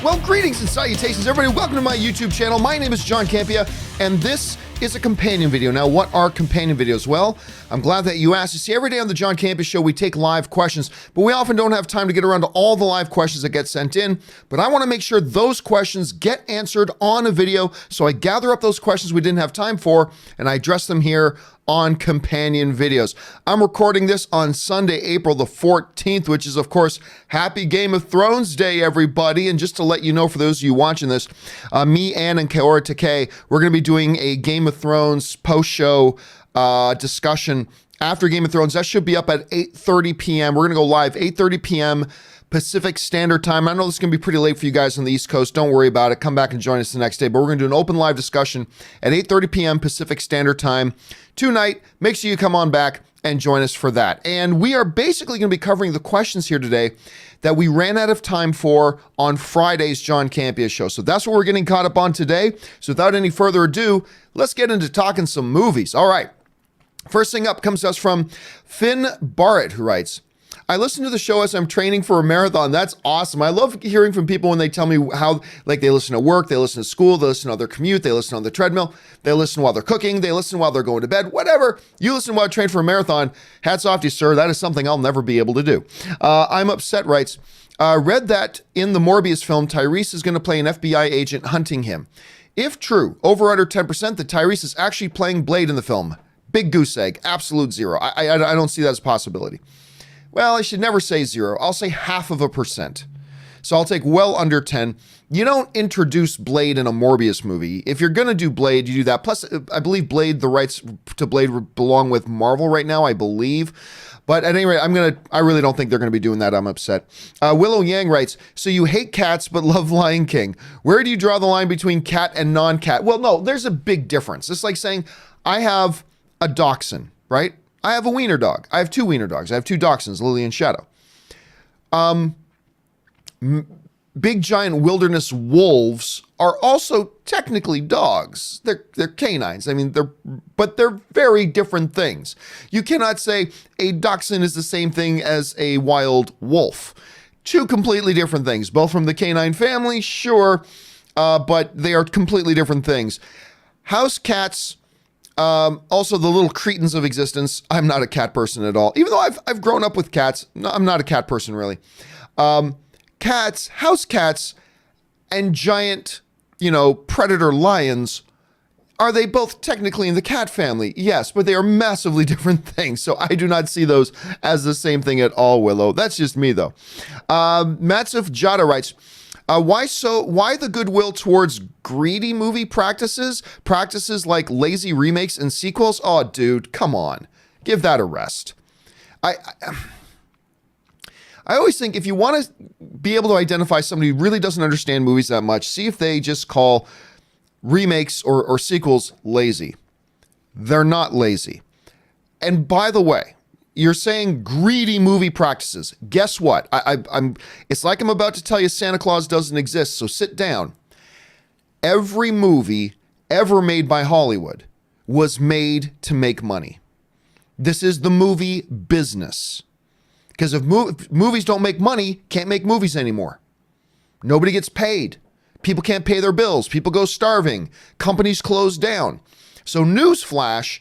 Well, greetings and salutations, everybody. Welcome to my YouTube channel. My name is John Campea, and this is a companion video. Now, what are companion videos? Well, I'm glad that you asked. You see, every day on the John Campea Show, we take live questions, but we often don't have time to get around to all the live questions that get sent in. But I want to make sure those questions get answered on a video, so I gather up those questions we didn't have time for, and I address them here on companion videos. I'm recording this on Sunday, April the 14th, which is, of course, Happy Game of Thrones Day, everybody. And just to let you know, for those of you watching this, me, Ann, and Kaora Takei, we're going to be doing a Game of Thrones post-show discussion after Game of Thrones. That should be up at 8:30 p.m. We're going to go live 8:30 p.m. Pacific Standard Time. I know this is going to be pretty late for you guys on the East Coast. Don't worry about it. Come back and join us the next day. But we're going to do an open live discussion at 8:30 p.m. Pacific Standard Time tonight. Make sure you come on back and join us for that. And we are basically going to be covering the questions here today that we ran out of time for on Friday's John Campea Show. So that's what we're getting caught up on today. So without any further ado, let's get into talking some movies. All right. First thing up comes to us from Finn Barrett, who writes, I listen to the show as I'm training for a marathon. That's awesome. I love hearing from people when they tell me how, like, they listen to work, they listen to school, they listen on their commute, they listen on the treadmill, they listen while they're cooking, they listen while they're going to bed, whatever. You listen while I train for a marathon. Hats off to you, sir. That is something I'll never be able to do. I'm Upset writes, read that in the Morbius film, Tyrese is going to play an FBI agent hunting him. If true, over under 10% that Tyrese is actually playing Blade in the film. Big goose egg. Absolute zero. I don't see that as a possibility. Well, I should never say zero. I'll say 0.5%. So I'll take well under 10. You don't introduce Blade in a Morbius movie. If you're going to do Blade, you do that. Plus, I believe Blade, the rights to Blade belong with Marvel right now, I believe. But at any rate, I really don't think they're going to be doing that. I'm upset. Willow Yang writes, so you hate cats but love Lion King. Where do you draw the line between cat and non-cat? Well, no, there's a big difference. It's like saying I have a dachshund, right? I have a wiener dog. I have two wiener dogs. I have two dachshunds, Lily and Shadow. Big giant wilderness wolves are also technically dogs. They're canines. I mean, but they're very different things. You cannot say a dachshund is the same thing as a wild wolf. Two completely different things. Both from the canine family, sure, but they are completely different things. House cats. Also the little cretins of existence. I'm not a cat person at all. Even though I've grown up with cats. No, I'm not a cat person really. Cats, house cats, and giant, predator lions, are they both technically in the cat family? Yes, but they are massively different things. So I do not see those as the same thing at all, Willow. That's just me though. Matsuf Jada writes, why the goodwill towards greedy movie practices? Practices like lazy remakes and sequels? Oh, dude, come on. Give that a rest. I always think if you want to be able to identify somebody who really doesn't understand movies that much, see if they just call remakes or sequels lazy. They're not lazy. And by the way, you're saying greedy movie practices. Guess what? It's like I'm about to tell you Santa Claus doesn't exist, so sit down. Every movie ever made by Hollywood was made to make money. This is the movie business. Because if movies don't make money, can't make movies anymore. Nobody gets paid. People can't pay their bills. People go starving. Companies close down. So newsflash,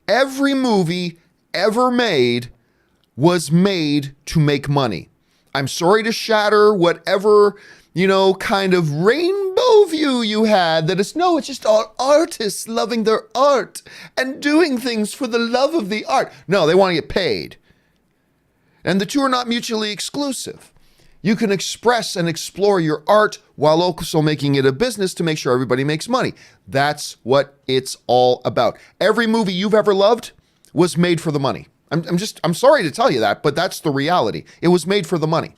every movie ever made was made to make money. I'm sorry to shatter whatever, kind of rainbow view you had that it's just all artists loving their art and doing things for the love of the art. No, they want to get paid. And the two are not mutually exclusive. You can express and explore your art while also making it a business to make sure everybody makes money. That's what it's all about. Every movie you've ever loved was made for the money. I'm sorry to tell you that, but that's the reality. It was made for the money.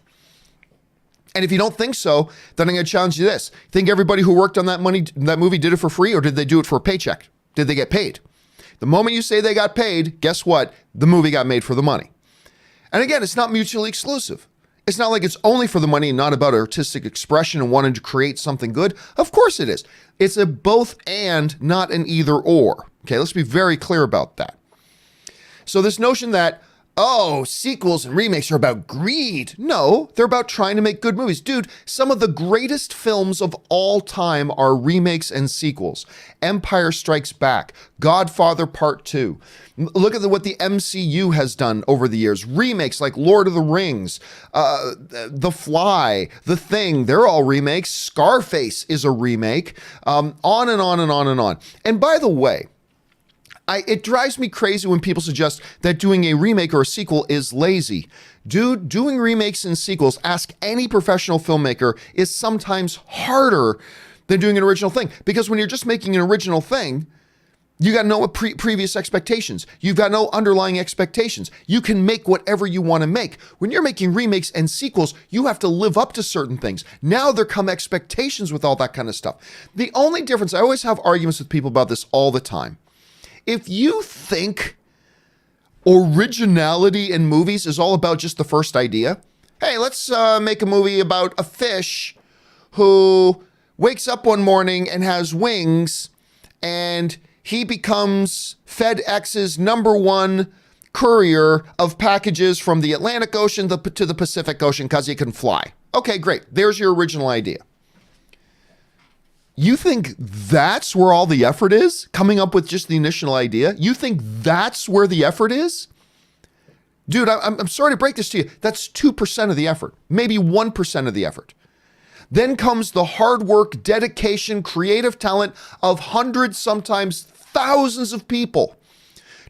And if you don't think so, then I'm going to challenge you this. Think everybody who worked on that movie did it for free, or did they do it for a paycheck? Did they get paid? The moment you say they got paid, guess what? The movie got made for the money. And again, it's not mutually exclusive. It's not like it's only for the money and not about artistic expression and wanting to create something good. Of course it is. It's a both and, not an either or. Okay, let's be very clear about that. So this notion that oh, sequels and remakes are about greed. No, they're about trying to make good movies. Dude, some of the greatest films of all time are remakes and sequels. Empire Strikes Back, Godfather Part 2. Look at what the MCU has done over the years. Remakes like Lord of the Rings, The Fly, The Thing, they're all remakes. Scarface is a remake. On and on and on and on. And by the way, it drives me crazy when people suggest that doing a remake or a sequel is lazy. Dude, doing remakes and sequels, ask any professional filmmaker, is sometimes harder than doing an original thing. Because when you're just making an original thing, you got no previous expectations. You've got no underlying expectations. You can make whatever you want to make. When you're making remakes and sequels, you have to live up to certain things. Now there come expectations with all that kind of stuff. The only difference, I always have arguments with people about this all the time. If you think originality in movies is all about just the first idea, hey, let's make a movie about a fish who wakes up one morning and has wings, and he becomes FedEx's #1 courier of packages from the Atlantic Ocean to the Pacific Ocean because he can fly. Okay, great. There's your original idea. You think that's where all the effort is? Coming up with just the initial idea? You think that's where the effort is? Dude, I'm sorry to break this to you. That's 2% of the effort, maybe 1% of the effort. Then comes the hard work, dedication, creative talent of hundreds, sometimes thousands of people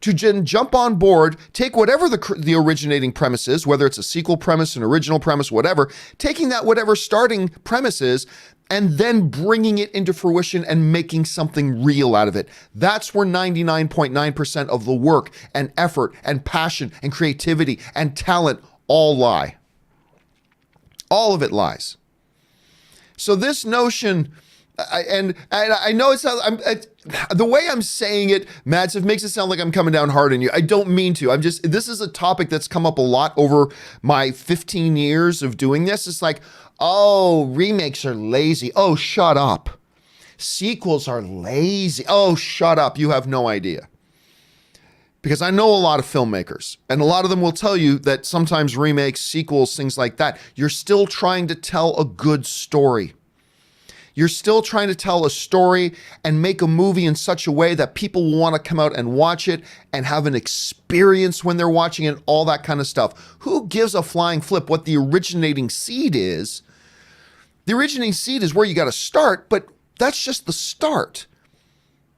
to jump on board, take whatever the originating premise is, whether it's a sequel premise, an original premise, whatever, taking that whatever starting premise is, and then bringing it into fruition and making something real out of it. That's where 99.9% of the work and effort and passion and creativity and talent all lie. All of it lies. So this notion, and I know it's not, the way I'm saying it, Madsen, makes it sound like I'm coming down hard on you. I don't mean to. This is a topic that's come up a lot over my 15 years of doing this. It's like, oh, remakes are lazy. Oh, shut up. Sequels are lazy. Oh, shut up. You have no idea. Because I know a lot of filmmakers, and a lot of them will tell you that sometimes remakes, sequels, things like that, you're still trying to tell a good story. You're still trying to tell a story and make a movie in such a way that people will want to come out and watch it and have an experience when they're watching it, all that kind of stuff. Who gives a flying flip what the originating seed is? The originating seed is where you got to start, but that's just the start.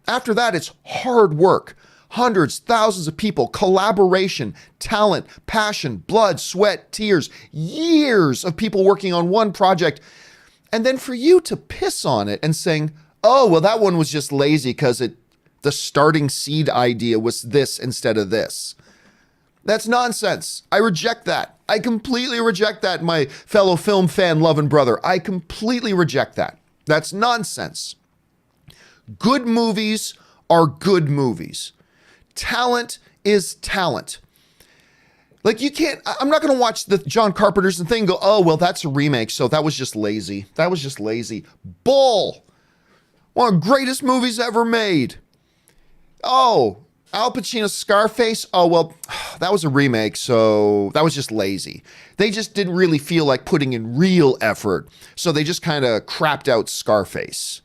After that, it's hard work. Hundreds, thousands of people, collaboration, talent, passion, blood, sweat, tears, years of people working on one project. And then for you to piss on it and saying, oh, well, that one was just lazy because the starting seed idea was this instead of this. That's nonsense. I reject that. I completely reject that, my fellow film fan, loving brother. I completely reject that. That's nonsense. Good movies are good movies. Talent is talent. Like I'm not going to watch the John Carpenter's and thing and go, oh, well, that's a remake, so that was just lazy. That was just lazy. Bull. One of the greatest movies ever made. Oh, Al Pacino's Scarface. Oh, well, that was a remake, so that was just lazy. They just didn't really feel like putting in real effort, so they just kind of crapped out Scarface.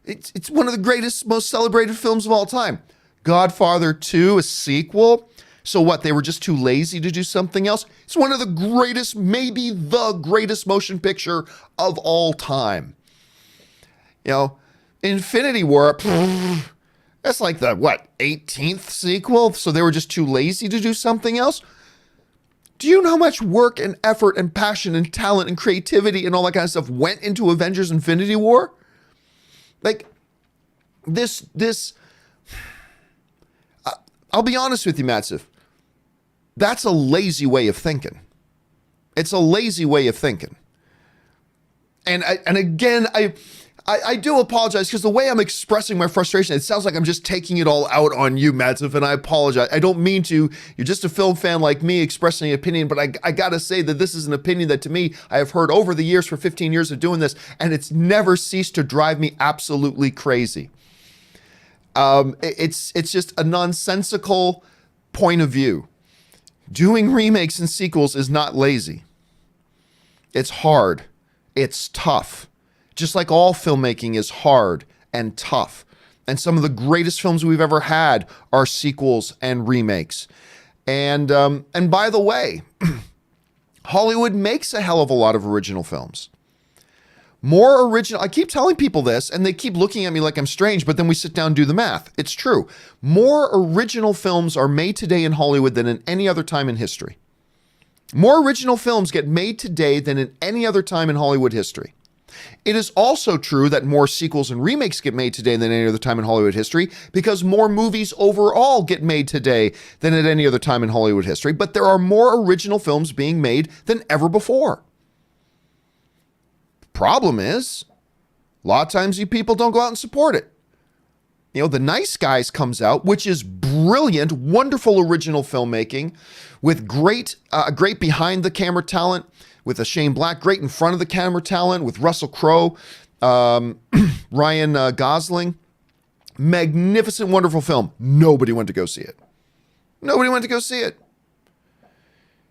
It's one of the greatest, most celebrated films of all time. Godfather 2, a sequel. So what, they were just too lazy to do something else? It's one of the greatest, maybe the greatest motion picture of all time. You know, Infinity War, that's like the, 18th sequel? So they were just too lazy to do something else? Do you know how much work and effort and passion and talent and creativity and all that kind of stuff went into Avengers Infinity War? Like, I'll be honest with you, Madsen. That's a lazy way of thinking. It's a lazy way of thinking. And again, I do apologize because the way I'm expressing my frustration, it sounds like I'm just taking it all out on you, Madsen, and I apologize. I don't mean to. You're just a film fan like me expressing an opinion, but I gotta say that this is an opinion that to me, I have heard over the years for 15 years of doing this, and it's never ceased to drive me absolutely crazy. It's just a nonsensical point of view. Doing remakes and sequels is not lazy. It's hard. It's tough. Just like all filmmaking is hard and tough. And some of the greatest films we've ever had are sequels and remakes. And by the way, Hollywood makes a hell of a lot of original films. More original, I keep telling people this, and they keep looking at me like I'm strange, but then we sit down and do the math. It's true. More original films are made today in Hollywood than in any other time in history. More original films get made today than in any other time in Hollywood history. It is also true that more sequels and remakes get made today than any other time in Hollywood history because more movies overall get made today than at any other time in Hollywood history, but there are more original films being made than ever before. Problem is, a lot of times you people don't go out and support it. You know, The Nice Guys comes out, which is brilliant, wonderful original filmmaking with great behind the camera talent, with a Shane Black, great in front of the camera talent, with Russell Crowe, Ryan Gosling. Magnificent, wonderful film. Nobody went to go see it. Nobody went to go see it.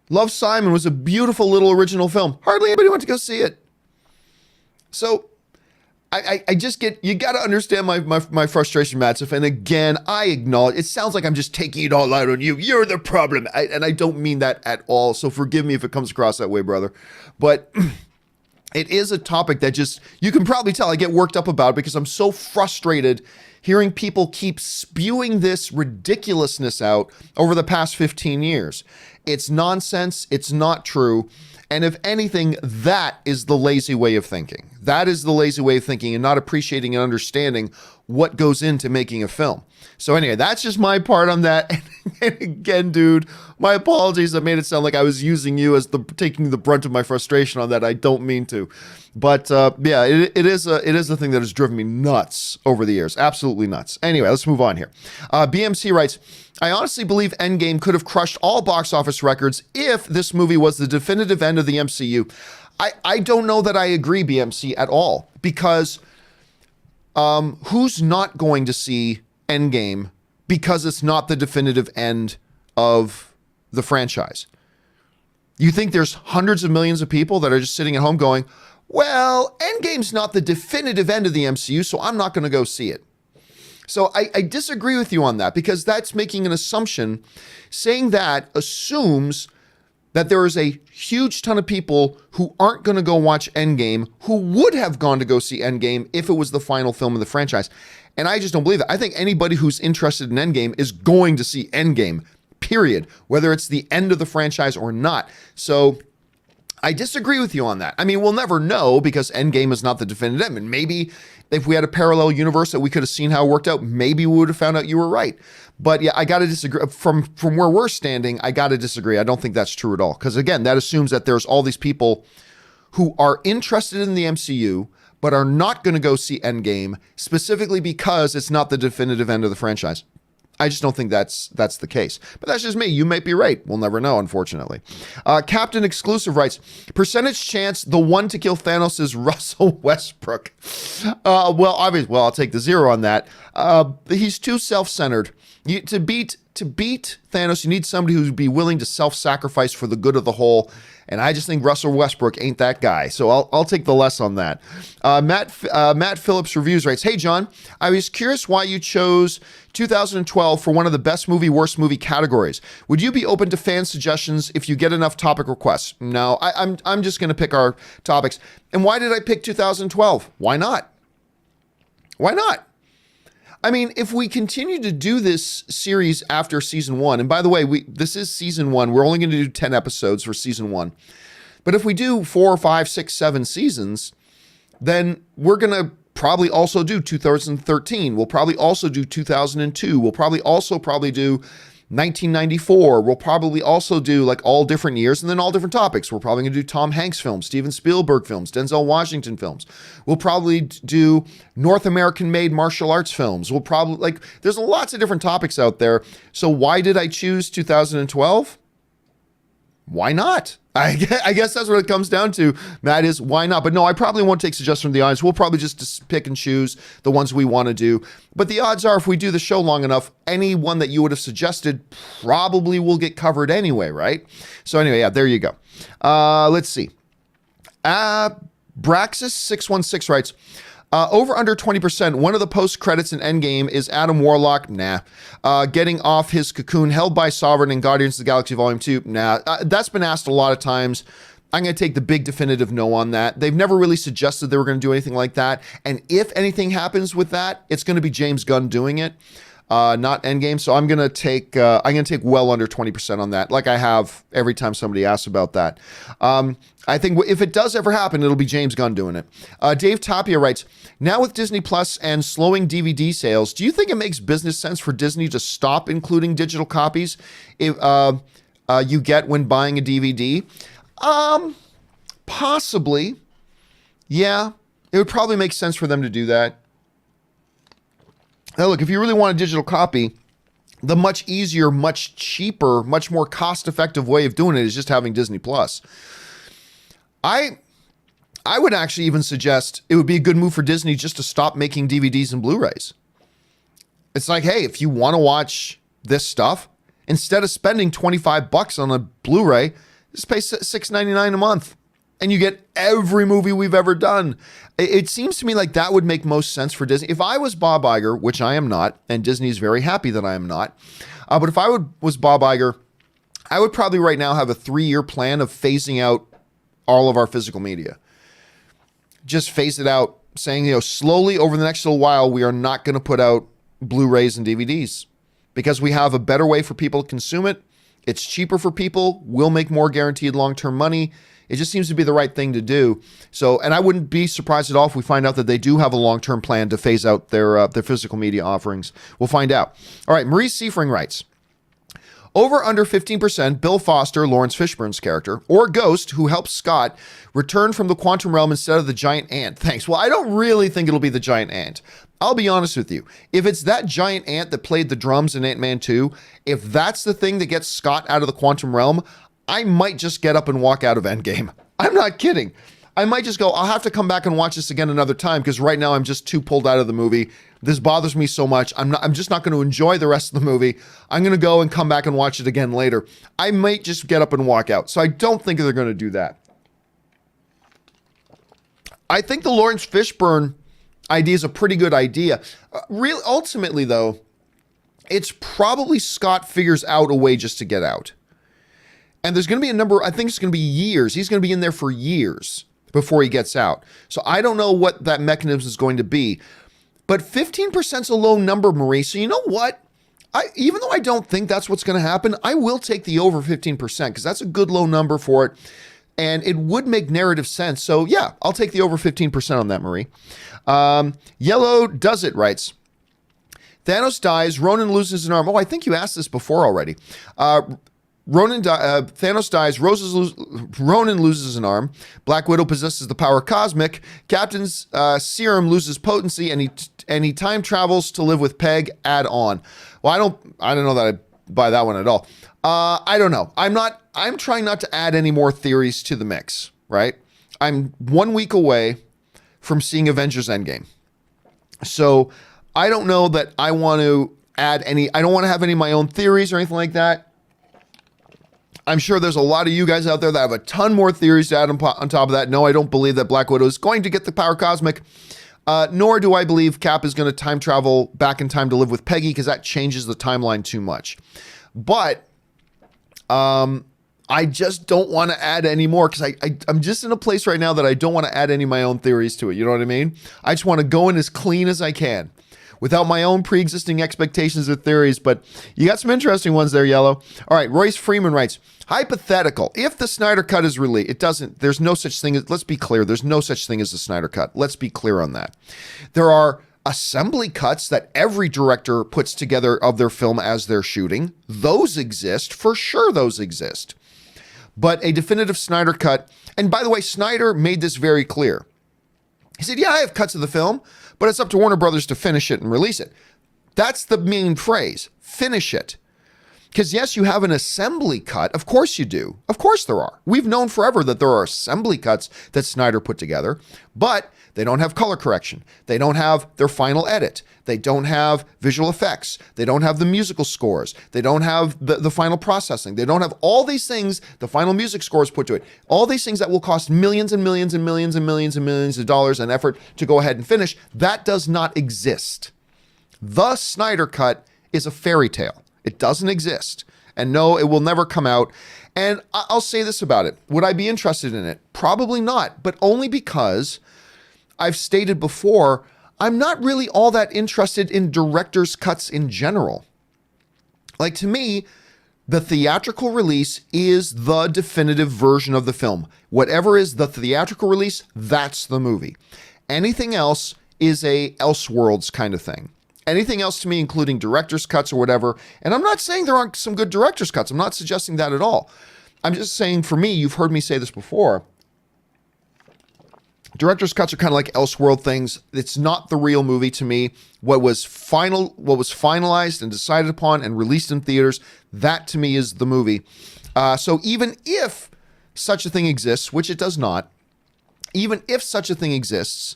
Love, Simon was a beautiful little original film. Hardly anybody went to go see it. So I just get, you got to understand my frustration, Matsiff. And again, I acknowledge, it sounds like I'm just taking it all out on you. You're the problem. And I don't mean that at all. So forgive me if it comes across that way, brother. But it is a topic that just, you can probably tell I get worked up about because I'm so frustrated hearing people keep spewing this ridiculousness out over the past 15 years. It's nonsense. It's not true. And if anything, that is the lazy way of thinking. That is the lazy way of thinking and not appreciating and understanding what goes into making a film. So anyway, that's just my part on that. And again, dude, my apologies. I made it sound like I was using you as taking the brunt of my frustration on that. I don't mean to. But yeah, it is a thing that has driven me nuts over the years. Absolutely nuts. Anyway, let's move on here. BMC writes, I honestly believe Endgame could have crushed all box office records if this movie was the definitive end of the MCU. I don't know that I agree, BMC, at all, because who's not going to see Endgame because it's not the definitive end of the franchise? You think there's hundreds of millions of people that are just sitting at home going, well, Endgame's not the definitive end of the MCU, so I'm not going to go see it. So I disagree with you on that because that's making an assumption. Saying that assumes that there is a huge ton of people who aren't going to go watch Endgame who would have gone to go see Endgame if it was the final film of the franchise. And I just don't believe that. I think anybody who's interested in Endgame is going to see Endgame, period, whether it's the end of the franchise or not. So I disagree with you on that. I mean, we'll never know because Endgame is not the definitive end. And maybe if we had a parallel universe that we could have seen how it worked out, maybe we would have found out you were right. But yeah, I got to disagree. From where we're standing, I got to disagree. I don't think that's true at all. Because again, that assumes that there's all these people who are interested in the MCU, but are not going to go see Endgame specifically because it's not the definitive end of the franchise. I just don't think that's the case. But that's just me. You might be right. We'll never know, unfortunately. Captain Exclusive writes, percentage chance the one to kill Thanos is Russell Westbrook. Well, obviously, I'll take the 0 on that. He's too self-centered. To beat Thanos, you need somebody who'd be willing to self-sacrifice for the good of the whole. And I just think Russell Westbrook ain't that guy. So I'll take the less on that. Matt Phillips Reviews writes, hey, John, I was curious why you chose 2012 for one of the best movie, worst movie categories. Would you be open to fan suggestions if you get enough topic requests? No, I'm just going to pick our topics. And why did I pick 2012? Why not? Why not? I mean, if we continue to do this series after season 1, and by the way, this is season 1. We're only going to do 10 episodes for season 1. But if we do 4, 5, 6, 7 seasons, then we're going to probably also do 2013. We'll probably also do 2002. We'll probably do 1994. We'll probably also do like all different years and then all different topics. We're probably going to do Tom Hanks films, Steven Spielberg films, Denzel Washington films. We'll probably do North American made martial arts films. We'll probably there's lots of different topics out there. So why did I choose 2012? why not? I guess that's what it comes down to, Matt, is why not? But no, I probably won't take suggestions from the audience. We'll probably just pick and choose the ones we want to do. But the odds are, if we do the show long enough, any one that you would have suggested probably will get covered anyway, right? So anyway, yeah, there you go. Let's see. Braxis616 writes, over under 20%. One of the post credits in Endgame is Adam Warlock. Nah. Getting off his cocoon held by Sovereign in Guardians of the Galaxy Volume 2. Nah. That's been asked a lot of times. I'm going to take the big definitive no on that. They've never really suggested they were going to do anything like that. And if anything happens with that, it's going to be James Gunn doing it, not Endgame. So I'm going to take well under 20% on that, like I have every time somebody asks about that. I think if it does ever happen, it'll be James Gunn doing it. Dave Tapia writes, now with Disney Plus and slowing DVD sales, do you think it makes business sense for Disney to stop including digital copies if, you get when buying a DVD? Possibly. Yeah, it would probably make sense for them to do that. Now, look, if you really want a digital copy, the much easier, much cheaper, much more cost-effective way of doing it is just having Disney Plus. I would actually even suggest it would be a good move for Disney just to stop making DVDs and Blu-rays. It's like, hey, if you want to watch this stuff, instead of spending $25 on a Blu-ray, just pay $6.99 a month. And you get every movie we've ever done. It seems to me like that would make most sense for Disney. If I was Bob Iger, which I am not, and Disney is very happy that I am not, but if I was Bob Iger, I would probably right now have a 3-year plan of phasing out all of our physical media. Just phase it out, saying, slowly over the next little while, we are not going to put out Blu-rays and DVDs because we have a better way for people to consume it. It's cheaper for people. We'll make more guaranteed long-term money. It just seems to be the right thing to do. So, and I wouldn't be surprised at all if we find out that they do have a long-term plan to phase out their physical media offerings. We'll find out. All right, Maurice Seifring writes, over under 15%, Bill Foster, Lawrence Fishburne's character, or Ghost, who helps Scott return from the quantum realm instead of the giant ant. Thanks. Well, I don't really think it'll be the giant ant. I'll be honest with you. If it's that giant ant that played the drums in Ant-Man 2, if that's the thing that gets Scott out of the quantum realm, I might just get up and walk out of Endgame. I'm not kidding. I might just go, I'll have to come back and watch this again another time because right now I'm just too pulled out of the movie. This bothers me so much. I'm just not going to enjoy the rest of the movie. I'm going to go and come back and watch it again later. I might just get up and walk out. So I don't think they're going to do that. I think the Lawrence Fishburne idea is a pretty good idea. Really, ultimately, though, it's probably Scott figures out a way just to get out. And there's going to be a number, I think it's going to be years. He's going to be in there for years before he gets out. So I don't know what that mechanism is going to be. But 15% is a low number, Marie. So you know what? Even though I don't think that's what's going to happen, I will take the over 15% because that's a good low number for it. And it would make narrative sense. So yeah, I'll take the over 15% on that, Marie. Yellow Does It writes, Thanos dies, Ronan loses an arm. Oh, I think you asked this before already. Thanos dies, Ronan loses an arm, Black Widow possesses the power cosmic, Captain's serum loses potency, and he time travels to live with Peg. Add on. Well, I don't know that I buy that one at all. I don't know. I'm trying not to add any more theories to the mix, right? I'm 1 week away from seeing Avengers Endgame. So I don't know that I want to add any, I don't want to have any of my own theories or anything like that. I'm sure there's a lot of you guys out there that have a ton more theories to add on top of that. No, I don't believe that Black Widow is going to get the power cosmic, nor do I believe Cap is going to time travel back in time to live with Peggy because that changes the timeline too much. But I just don't want to add any more because I'm just in a place right now that I don't want to add any of my own theories to it. You know what I mean? I just want to go in as clean as I can without my own pre-existing expectations or theories, but you got some interesting ones there, Yellow. All right, Royce Freeman writes, hypothetical, if the Snyder Cut is released, there's no such thing as, let's be clear, there's no such thing as the Snyder Cut. Let's be clear on that. There are assembly cuts that every director puts together of their film as they're shooting. Those exist, for sure those exist. But a definitive Snyder Cut, and by the way, Snyder made this very clear. He said, yeah, I have cuts of the film, but it's up to Warner Brothers to finish it and release it. That's the main phrase, finish it. Because yes, you have an assembly cut. Of course you do. Of course there are. We've known forever that there are assembly cuts that Snyder put together, but they don't have color correction. They don't have their final edit. They don't have visual effects. They don't have the musical scores. They don't have the final processing. They don't have all these things, the final music scores put to it. All these things that will cost millions and millions and millions and millions and millions of dollars and effort to go ahead and finish. That does not exist. The Snyder Cut is a fairy tale. It doesn't exist. And no, it will never come out. And I'll say this about it. Would I be interested in it? Probably not, but only because I've stated before, I'm not really all that interested in director's cuts in general. Like, to me, the theatrical release is the definitive version of the film. Whatever is the theatrical release, that's the movie. Anything else is a Elseworlds kind of thing. Anything else to me, including director's cuts or whatever, and I'm not saying there aren't some good director's cuts. I'm not suggesting that at all. I'm just saying, for me, you've heard me say this before, director's cuts are kind of like Elseworld things. It's not the real movie to me. What was finalized and decided upon and released in theaters, that to me is the movie. So even if such a thing exists, which it does not, even if such a thing exists,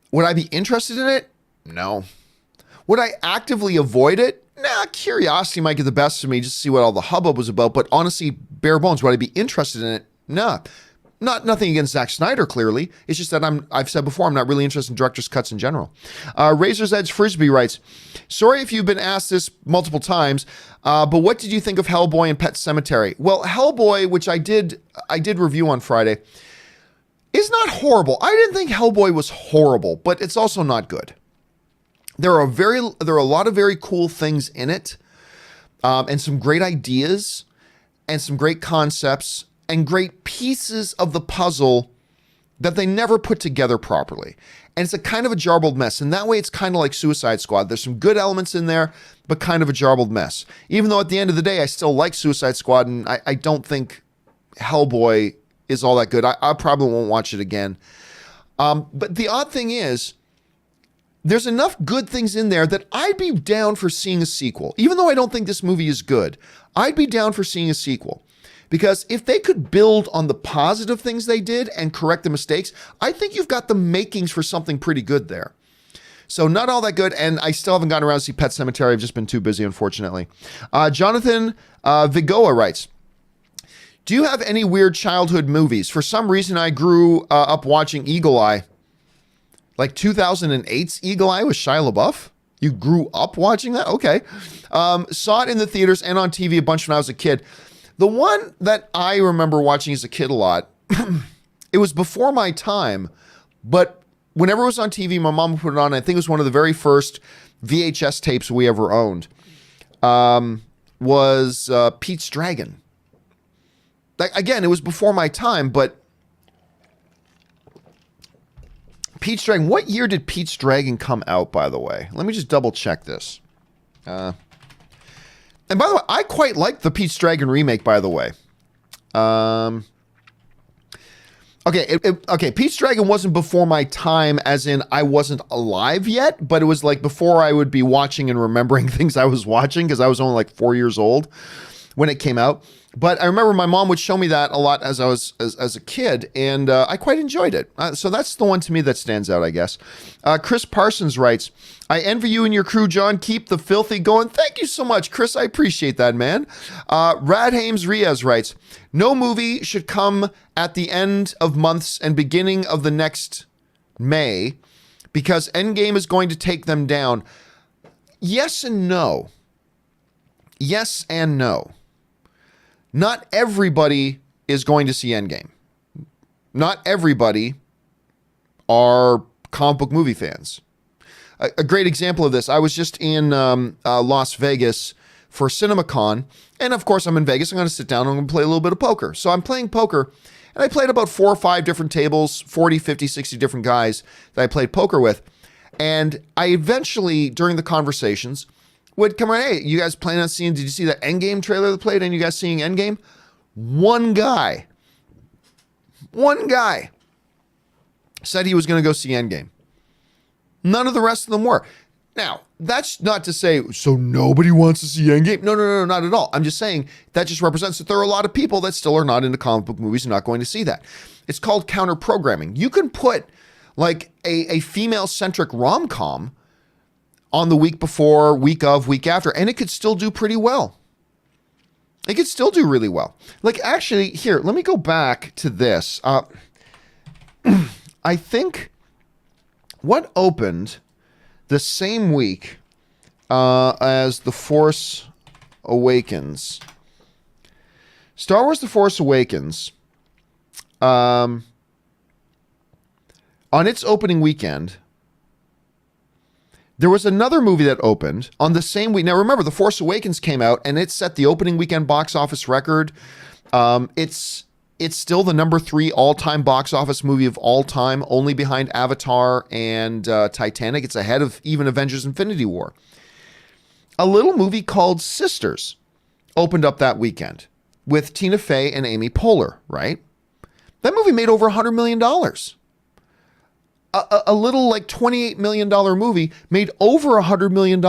would I be interested in it? No. Would I actively avoid it? Nah, curiosity might get the best of me just to see what all the hubbub was about. But honestly, bare bones, would I be interested in it? Nah. Nothing against Zack Snyder, clearly. It's just that I've said before, I'm not really interested in director's cuts in general. Razor's Edge Frisbee writes, sorry if you've been asked this multiple times, but what did you think of Hellboy and Pet Sematary? Well, Hellboy, which I did review on Friday, is not horrible. I didn't think Hellboy was horrible, but it's also not good. There are a lot of very cool things in it, and some great ideas, and some great concepts, and great pieces of the puzzle that they never put together properly. And it's a kind of a jarbled mess. And that way it's kind of like Suicide Squad. There's some good elements in there, but kind of a jarbled mess. Even though at the end of the day, I still like Suicide Squad, and I don't think Hellboy is all that good. I probably won't watch it again. But the odd thing is, there's enough good things in there that I'd be down for seeing a sequel. Even though I don't think this movie is good, I'd be down for seeing a sequel. Because if they could build on the positive things they did and correct the mistakes, I think you've got the makings for something pretty good there. So not all that good, and I still haven't gotten around to see Pet Sematary. I've just been too busy, unfortunately. Jonathan Vigoa writes, do you have any weird childhood movies? For some reason, I grew up watching Eagle Eye. Like 2008's Eagle Eye with Shia LaBeouf? You grew up watching that? Okay. Saw it in the theaters and on TV a bunch when I was a kid. The one that I remember watching as a kid a lot, it was before my time, but whenever it was on TV, my mom would put it on. I think it was one of the very first VHS tapes we ever owned, was Pete's Dragon. Like, again, it was before my time, but Pete's Dragon, what year did Pete's Dragon come out, by the way? Let me just double check this. And by the way, I quite like the Pete's Dragon remake, by the way. Okay, Pete's Dragon wasn't before my time, as in I wasn't alive yet, but it was like before I would be watching and remembering things I was watching, because I was only like 4 years old when it came out. But I remember my mom would show me that a lot as I was as a kid, and I quite enjoyed it. So that's the one to me that stands out, I guess. Chris Parsons writes, I envy you and your crew, John. Keep the filthy going. Thank you so much, Chris. I appreciate that, man. Radhames Riaz writes, no movie should come at the end of months and beginning of the next May, because Endgame is going to take them down. Yes and no. Yes and no. Not everybody is going to see Endgame. Not everybody are comic book movie fans. A great example of this, I was just in Las Vegas for CinemaCon, and of course I'm in Vegas, I'm going to sit down and I'm going to play a little bit of poker. So I'm playing poker, and I played about 4 or 5 different tables, 40, 50, 60 different guys that I played poker with. And I eventually, during the conversations, would come around, hey, you guys planning on seeing, did you see that Endgame trailer that played? And you guys seeing Endgame? One guy said he was going to go see Endgame. None of the rest of them were. Now, that's not to say, so nobody wants to see Endgame. No, not at all. I'm just saying that just represents that there are a lot of people that still are not into comic book movies and not going to see that. It's called counter programming. You can put like a female-centric rom-com on the week before, week of, week after, and it could still do pretty well. It could still do really well. Like, actually, here, let me go back to this. I think what opened the same week as The Force Awakens. Star Wars The Force Awakens, on its opening weekend, there was another movie that opened on the same week. Now, remember, The Force Awakens came out, and it set the opening weekend box office record. It's still the number 3 all-time box office movie of all time, only behind Avatar and Titanic. It's ahead of even Avengers Infinity War. A little movie called Sisters opened up that weekend with Tina Fey and Amy Poehler, right? That movie made over $100 million. A little like $28 million movie made over $100 million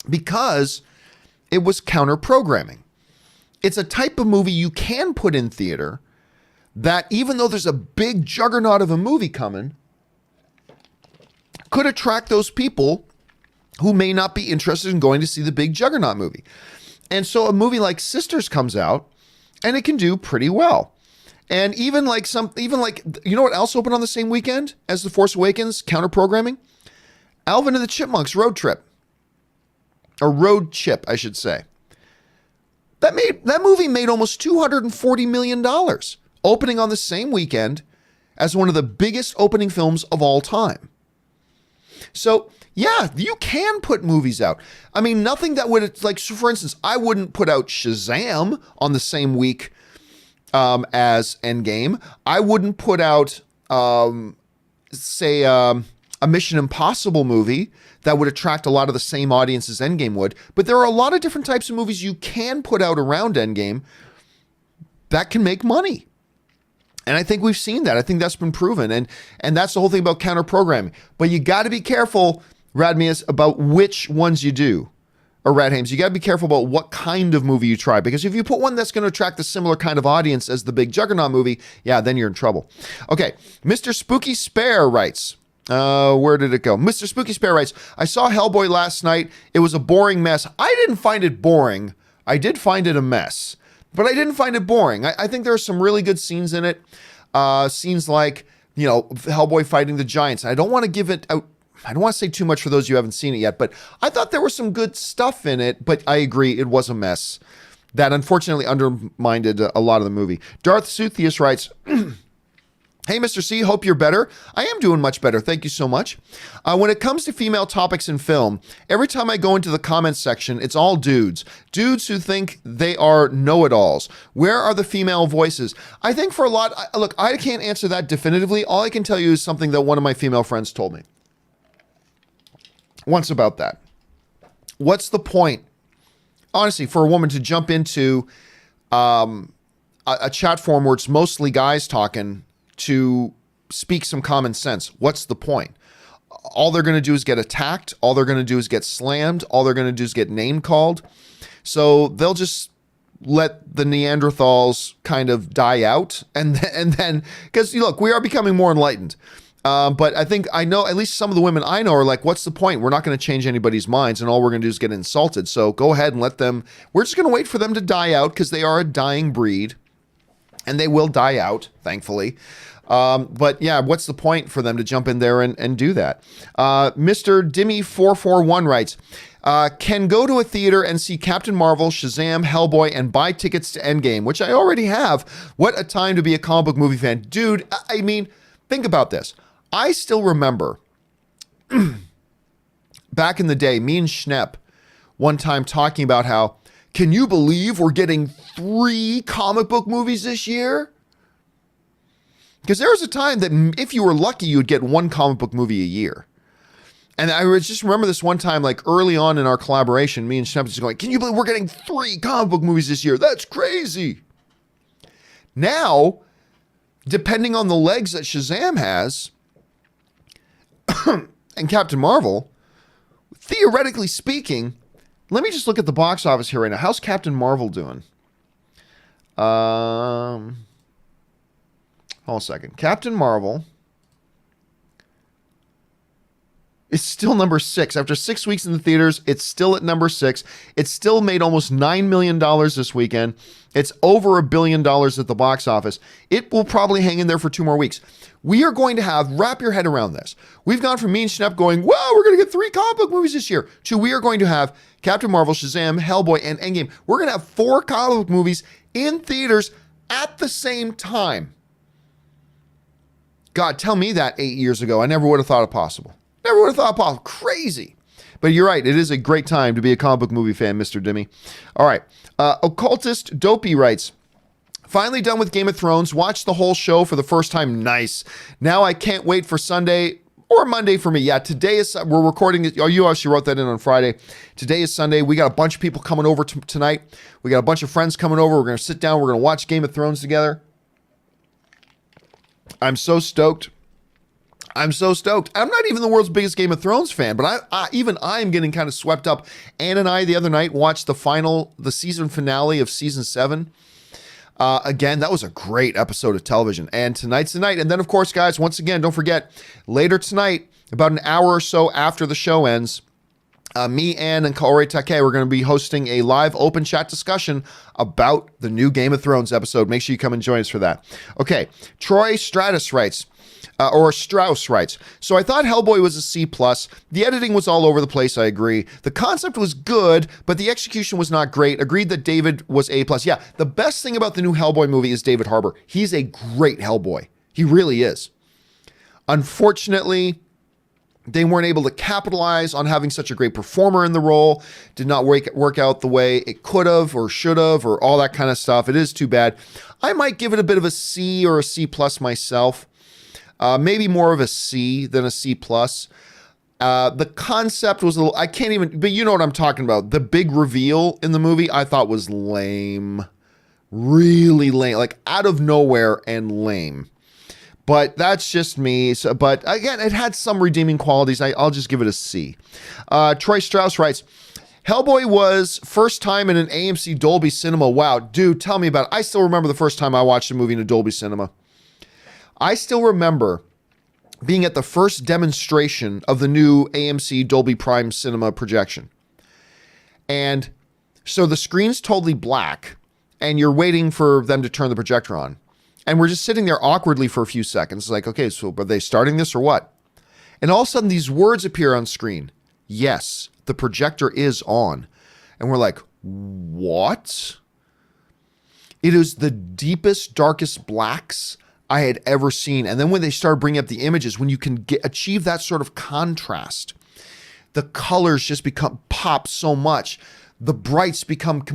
because it was counter-programming. It's a type of movie you can put in theater that, even though there's a big juggernaut of a movie coming, could attract those people who may not be interested in going to see the big juggernaut movie. And so a movie like Sisters comes out and it can do pretty well. And even like, you know what else opened on the same weekend as The Force Awakens, counter-programming? Alvin and the Chipmunks Road Trip. Or Road Chip, I should say. That movie made almost $240 million, opening on the same weekend as one of the biggest opening films of all time. So, yeah, you can put movies out. I mean, nothing that would, like, so for instance, I wouldn't put out Shazam on the same week as Endgame. I wouldn't put out, say, a Mission Impossible movie that would attract a lot of the same audience as Endgame would. But there are a lot of different types of movies you can put out around Endgame that can make money. And I think we've seen that. I think that's been proven. And that's the whole thing about counter-programming. But you got to be careful, Radmius, about which ones you do. Or Radhames, you got to be careful about what kind of movie you try. Because if you put one that's going to attract a similar kind of audience as the big Juggernaut movie, yeah, then you're in trouble. Okay, Mr. Spooky Spare writes... where did it go? Mr. Spooky Spare writes, I saw Hellboy last night. It was a boring mess. I didn't find it boring. I did find it a mess. But I didn't find it boring. I think there are some really good scenes in it. Scenes like, you know, Hellboy fighting the giants. I don't want to give it out. I don't want to say too much for those who haven't seen it yet. But I thought there was some good stuff in it. But I agree, it was a mess. That unfortunately undermined a lot of the movie. Darth Suthius writes... Hey, Mr. C, hope you're better. I am doing much better. Thank you so much. When it comes to female topics in film, every time I go into the comments section, it's all dudes. Dudes who think they are know-it-alls. Where are the female voices? I think for a lot... Look, I can't answer that definitively. All I can tell you is something that one of my female friends told me once about that. What's the point, honestly, for a woman to jump into a chat forum where it's mostly guys talking to speak some common sense? What's the point? All they're going to do is get attacked. All they're going to do is get slammed. All they're going to do is get name called. So they'll just let the Neanderthals kind of die out. And then, because look, we are becoming more enlightened. But I know at least some of the women I know are like, what's the point? We're not going to change anybody's minds, and all we're going to do is get insulted. So go ahead and let them, we're just going to wait for them to die out, because they are a dying breed. And they will die out, thankfully. But yeah, what's the point for them to jump in there and do that? Mr. Dimmy441 writes, can go to a theater and see Captain Marvel, Shazam, Hellboy, and buy tickets to Endgame, which I already have. What a time to be a comic book movie fan. Dude, I mean, think about this. I still remember back in the day, me and Schnepp one time talking about how, can you believe we're getting 3 comic book movies this year? Because there was a time that if you were lucky, you would get 1 comic book movie a year. And I just remember this one time, like early on in our collaboration, me and Schnepp just going, can you believe we're getting 3 comic book movies this year? That's crazy. Now, depending on the legs that Shazam has, And Captain Marvel, theoretically speaking, let me just look at the box office here right now. How's Captain Marvel doing? Hold on a second. Captain Marvel is still number 6. After 6 weeks in the theaters, it's still at number 6. It still made almost $9 million this weekend. It's over $1 billion at the box office. It will probably hang in there for 2 more weeks. We are going to have, wrap your head around this. We've gone from me and Schnepp going, wow, we're going to get 3 comic book movies this year, to we are going to have Captain Marvel, Shazam, Hellboy, and Endgame. We're going to have 4 comic book movies in theaters at the same time. God, tell me that 8 years ago. I never would have thought it possible. Never would have thought it possible. Crazy. But you're right. It is a great time to be a comic book movie fan, Mr. Dimmy. All right. Occultist Dopey writes, finally done with Game of Thrones. Watched the whole show for the first time. Nice. Now I can't wait for Sunday or Monday for me. Yeah, today is, we're recording it. Oh, you actually wrote that in on Friday. Today is Sunday. We got a bunch of people coming over tonight. We got a bunch of friends coming over. We're going to sit down. We're going to watch Game of Thrones together. I'm so stoked. I'm so stoked. I'm not even the world's biggest Game of Thrones fan, but I'm getting kind of swept up. Ann and I the other night watched the season finale of season 7. Again, that was a great episode of television. And tonight's the night. And then, of course, guys, once again, don't forget, later tonight, about an hour or so after the show ends, me, Ann, and Kaori Take, we're going to be hosting a live open chat discussion about the new Game of Thrones episode. Make sure you come and join us for that. Okay, Troy Strauss writes, so I thought Hellboy was a C+. The editing was all over the place, I agree. The concept was good, but the execution was not great. Agreed that David was A+. Yeah, the best thing about the new Hellboy movie is David Harbour. He's a great Hellboy. He really is. Unfortunately, they weren't able to capitalize on having such a great performer in the role. Did not work out the way it could have or should have or all that kind of stuff. It is too bad. I might give it a bit of a C or a C+ myself. Maybe more of a C than a C+. The concept was a little, I can't even, but you know what I'm talking about. The big reveal in the movie I thought was lame. Really lame. Like out of nowhere and lame. But that's just me. So, but again, it had some redeeming qualities. I'll just give it a C. Troy Strauss writes, Hellboy was first time in an AMC Dolby Cinema. Wow, dude, tell me about it. I still remember the first time I watched a movie in a Dolby Cinema. I still remember being at the first demonstration of the new AMC Dolby Prime Cinema projection. And so the screen's totally black, and you're waiting for them to turn the projector on. And we're just sitting there awkwardly for a few seconds. Like, okay, so are they starting this or what? And all of a sudden, these words appear on screen. Yes, the projector is on. And we're like, what? It is the deepest, darkest blacks I had ever seen. And then when they started bringing up the images, when you can achieve that sort of contrast, the colors just pop so much. The brights become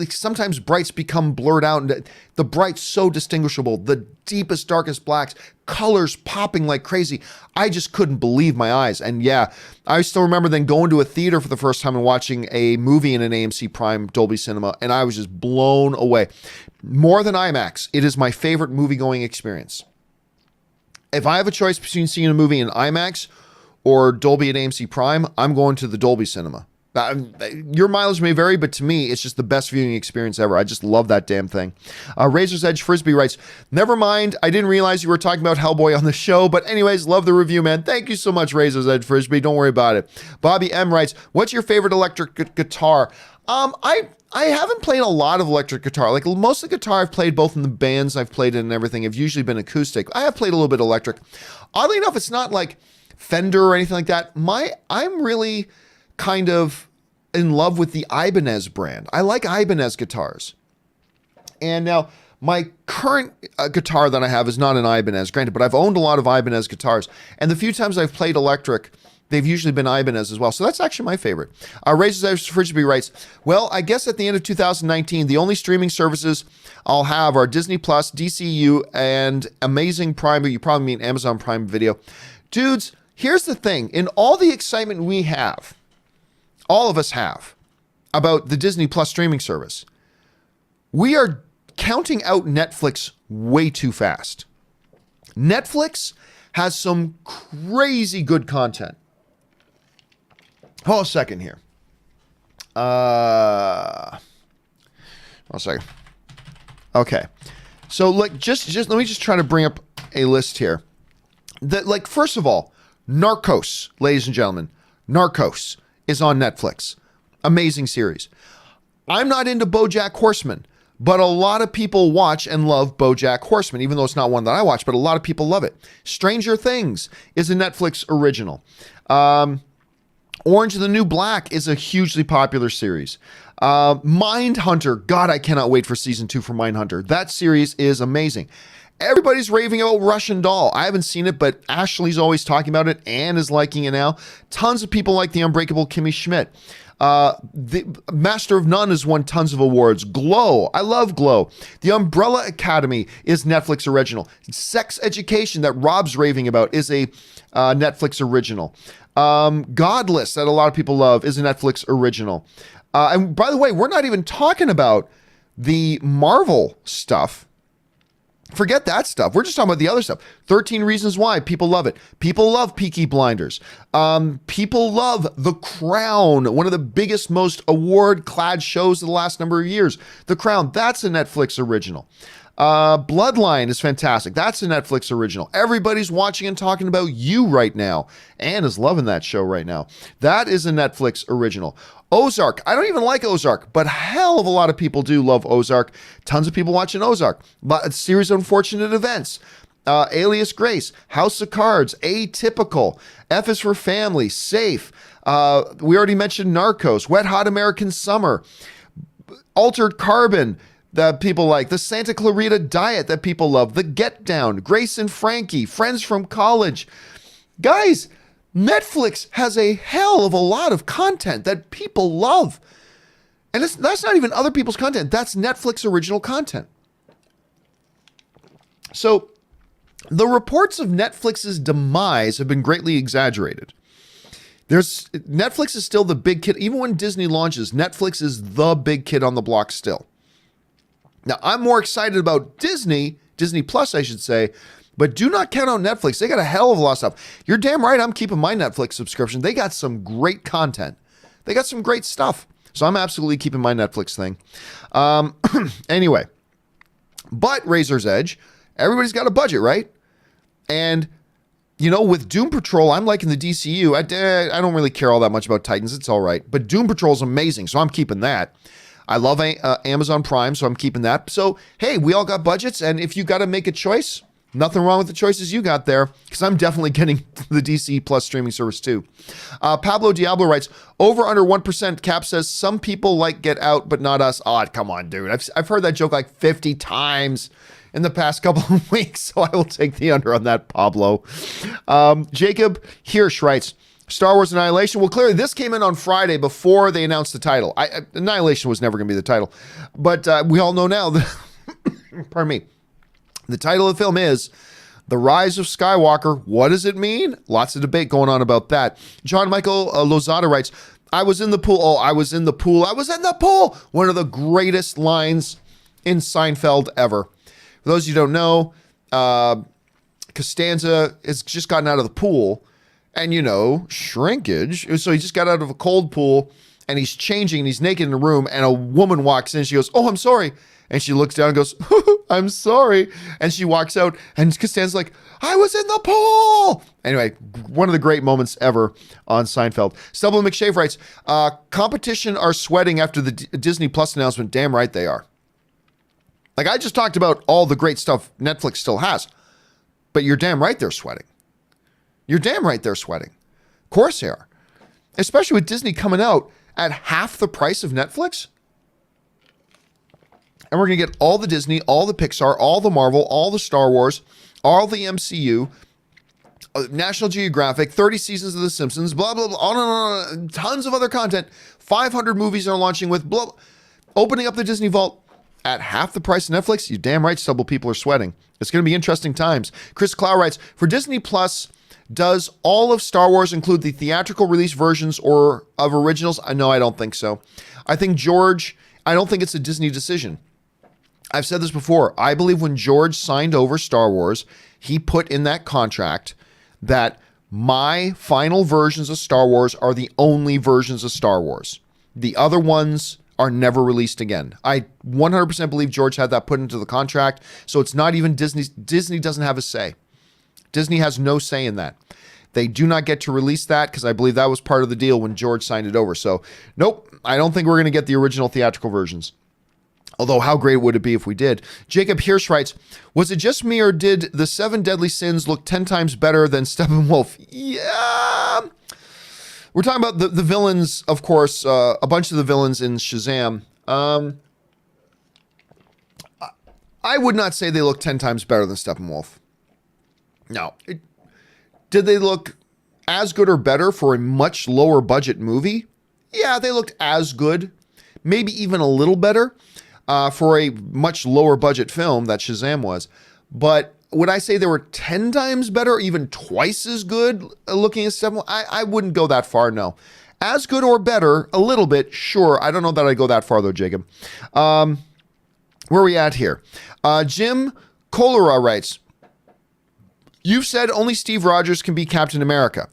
sometimes brights become blurred out, and the brights so distinguishable, the deepest, darkest blacks, colors popping like crazy. I just couldn't believe my eyes. And yeah, I still remember then going to a theater for the first time and watching a movie in an AMC Prime Dolby Cinema, and I was just blown away. More than IMAX, it is my favorite movie-going experience. If I have a choice between seeing a movie in IMAX or Dolby at AMC Prime, I'm going to the Dolby Cinema. Your mileage may vary, but to me, it's just the best viewing experience ever. I just love that damn thing. Razor's Edge Frisbee writes, never mind, I didn't realize you were talking about Hellboy on the show, but anyways, love the review, man. Thank you so much, Razor's Edge Frisbee. Don't worry about it. Bobby M writes, what's your favorite electric guitar? I haven't played a lot of electric guitar. Like most of the guitar I've played, both in the bands I've played in and everything, have usually been acoustic. I have played a little bit electric. Oddly enough, it's not like Fender or anything like that. I'm really kind of in love with the Ibanez brand. I like Ibanez guitars. And now my current guitar that I have is not an Ibanez, granted, but I've owned a lot of Ibanez guitars. And the few times I've played electric, they've usually been Ibanez as well. So that's actually my favorite. Razor's Edge Frisbee writes, well, I guess at the end of 2019, the only streaming services I'll have are Disney Plus, DCU, and Amazing Prime. You probably mean Amazon Prime Video. Dudes, here's the thing. In all the excitement we have, all of us have, about the Disney Plus streaming service, we are counting out Netflix way too fast. Netflix has some crazy good content. Hold a second here. Hold a second. Okay. So like just let me just try to bring up a list here. That, like, first of all, Narcos, ladies and gentlemen. Narcos is on Netflix. Amazing series. I'm not into BoJack Horseman, but a lot of people watch and love BoJack Horseman, even though it's not one that I watch, but a lot of people love it. Stranger Things is a Netflix original. Orange is the New Black is a hugely popular series. Mindhunter, God, I cannot wait for season 2 for Mindhunter. That series is amazing. Everybody's raving about Russian Doll. I haven't seen it, but Ashley's always talking about it. Anne is liking it now. Tons of people like The Unbreakable Kimmy Schmidt. The Master of None has won tons of awards. Glow, I love Glow. The Umbrella Academy is Netflix original. Sex Education that Rob's raving about is a Netflix original. Godless that a lot of people love is a Netflix original. And by the way, we're not even talking about the Marvel stuff. Forget that stuff. We're just talking about the other stuff. 13 Reasons Why. People love it. People love Peaky Blinders. People love The Crown, one of the biggest, most award-clad shows of the last number of years. The Crown, that's a Netflix original. Bloodline is fantastic. That's a Netflix original. Everybody's watching and talking about You right now. Anne is loving that show right now. That is a Netflix original. Ozark. I don't even like Ozark, but hell of a lot of people do love Ozark. Tons of people watching Ozark. A series of unfortunate events. Alias Grace. House of Cards. Atypical. F is for Family. Safe. We already mentioned Narcos. Wet Hot American Summer. Altered Carbon that people like. The Santa Clarita Diet that people love. The Get Down. Grace and Frankie. Friends from College. Guys, Netflix has a hell of a lot of content that people love. And that's not even other people's content. That's Netflix original content. So the reports of Netflix's demise have been greatly exaggerated. Netflix is still the big kid. Even when Disney launches, Netflix is the big kid on the block still. Now, I'm more excited about Disney Plus, I should say, but do not count out Netflix. They got a hell of a lot of stuff. You're damn right I'm keeping my Netflix subscription. They got some great content. They got some great stuff. So I'm absolutely keeping my Netflix thing. Anyway, but Razor's Edge, everybody's got a budget, right? And, you know, with Doom Patrol, I'm liking the DCU. I don't really care all that much about Titans. It's all right. But Doom Patrol's amazing, so I'm keeping that. I love Amazon Prime, so I'm keeping that. So, hey, we all got budgets, and if you got to make a choice, nothing wrong with the choices you got there, because I'm definitely getting the DC Plus streaming service too. Pablo Diablo writes, over under 1%. Cap says, some people like Get Out, but not us. Oh, come on, dude. I've heard that joke like 50 times in the past couple of weeks, so I will take the under on that, Pablo. Jacob Hirsch writes, Star Wars Annihilation. Well, clearly this came in on Friday before they announced the title. Annihilation was never going to be the title, but we all know now that, pardon me, the title of the film is The Rise of Skywalker. What does it mean? Lots of debate going on about that. John Michael Lozada writes, I was in the pool. Oh, I was in the pool. I was in the pool. One of the greatest lines in Seinfeld ever. For those of you who don't know, Costanza has just gotten out of the pool. And, you know, shrinkage. So he just got out of a cold pool and he's changing and he's naked in the room and a woman walks in. She goes, oh, I'm sorry. And she looks down and goes, I'm sorry. And she walks out and Costanza's like, I was in the pool. Anyway, one of the great moments ever on Seinfeld. Stubble McShave writes, competition are sweating after the Disney Plus announcement. Damn right they are. Like I just talked about all the great stuff Netflix still has, but you're damn right they're sweating. You're damn right they're sweating. Of course they are. Especially with Disney coming out at half the price of Netflix. And we're going to get all the Disney, all the Pixar, all the Marvel, all the Star Wars, all the MCU, National Geographic, 30 seasons of The Simpsons, blah, blah, blah, on and on, tons of other content. 500 movies are launching with, blah, opening up the Disney Vault at half the price of Netflix. You damn right stubble people are sweating. It's going to be interesting times. Chris Clow writes, for Disney Plus, does all of Star Wars include the theatrical release versions or of originals? No, I don't think so. I think I don't think it's a Disney decision. I've said this before. I believe when George signed over Star Wars, he put in that contract that my final versions of Star Wars are the only versions of Star Wars. The other ones are never released again. I 100% believe George had that put into the contract. So it's not even Disney. Disney doesn't have a say. Disney has no say in that. They do not get to release that because I believe that was part of the deal when George signed it over. So nope, I don't think we're going to get the original theatrical versions. Although how great would it be if we did? Jacob Hirsch writes, was it just me or did the 7 Deadly Sins look 10 times better than Steppenwolf? Yeah. We're talking about the villains, of course, a bunch of the villains in Shazam. I would not say they look 10 times better than Steppenwolf. No. Did they look as good or better for a much lower budget movie? Yeah, they looked as good. Maybe even a little better for a much lower budget film that Shazam was. But would I say they were 10 times better or even twice as good looking at Steppenwolf? I wouldn't go that far, no. As good or better, a little bit, sure. I don't know that I'd go that far, though, Jacob. Where are we at here? Jim Cholera writes, you've said only Steve Rogers can be Captain America.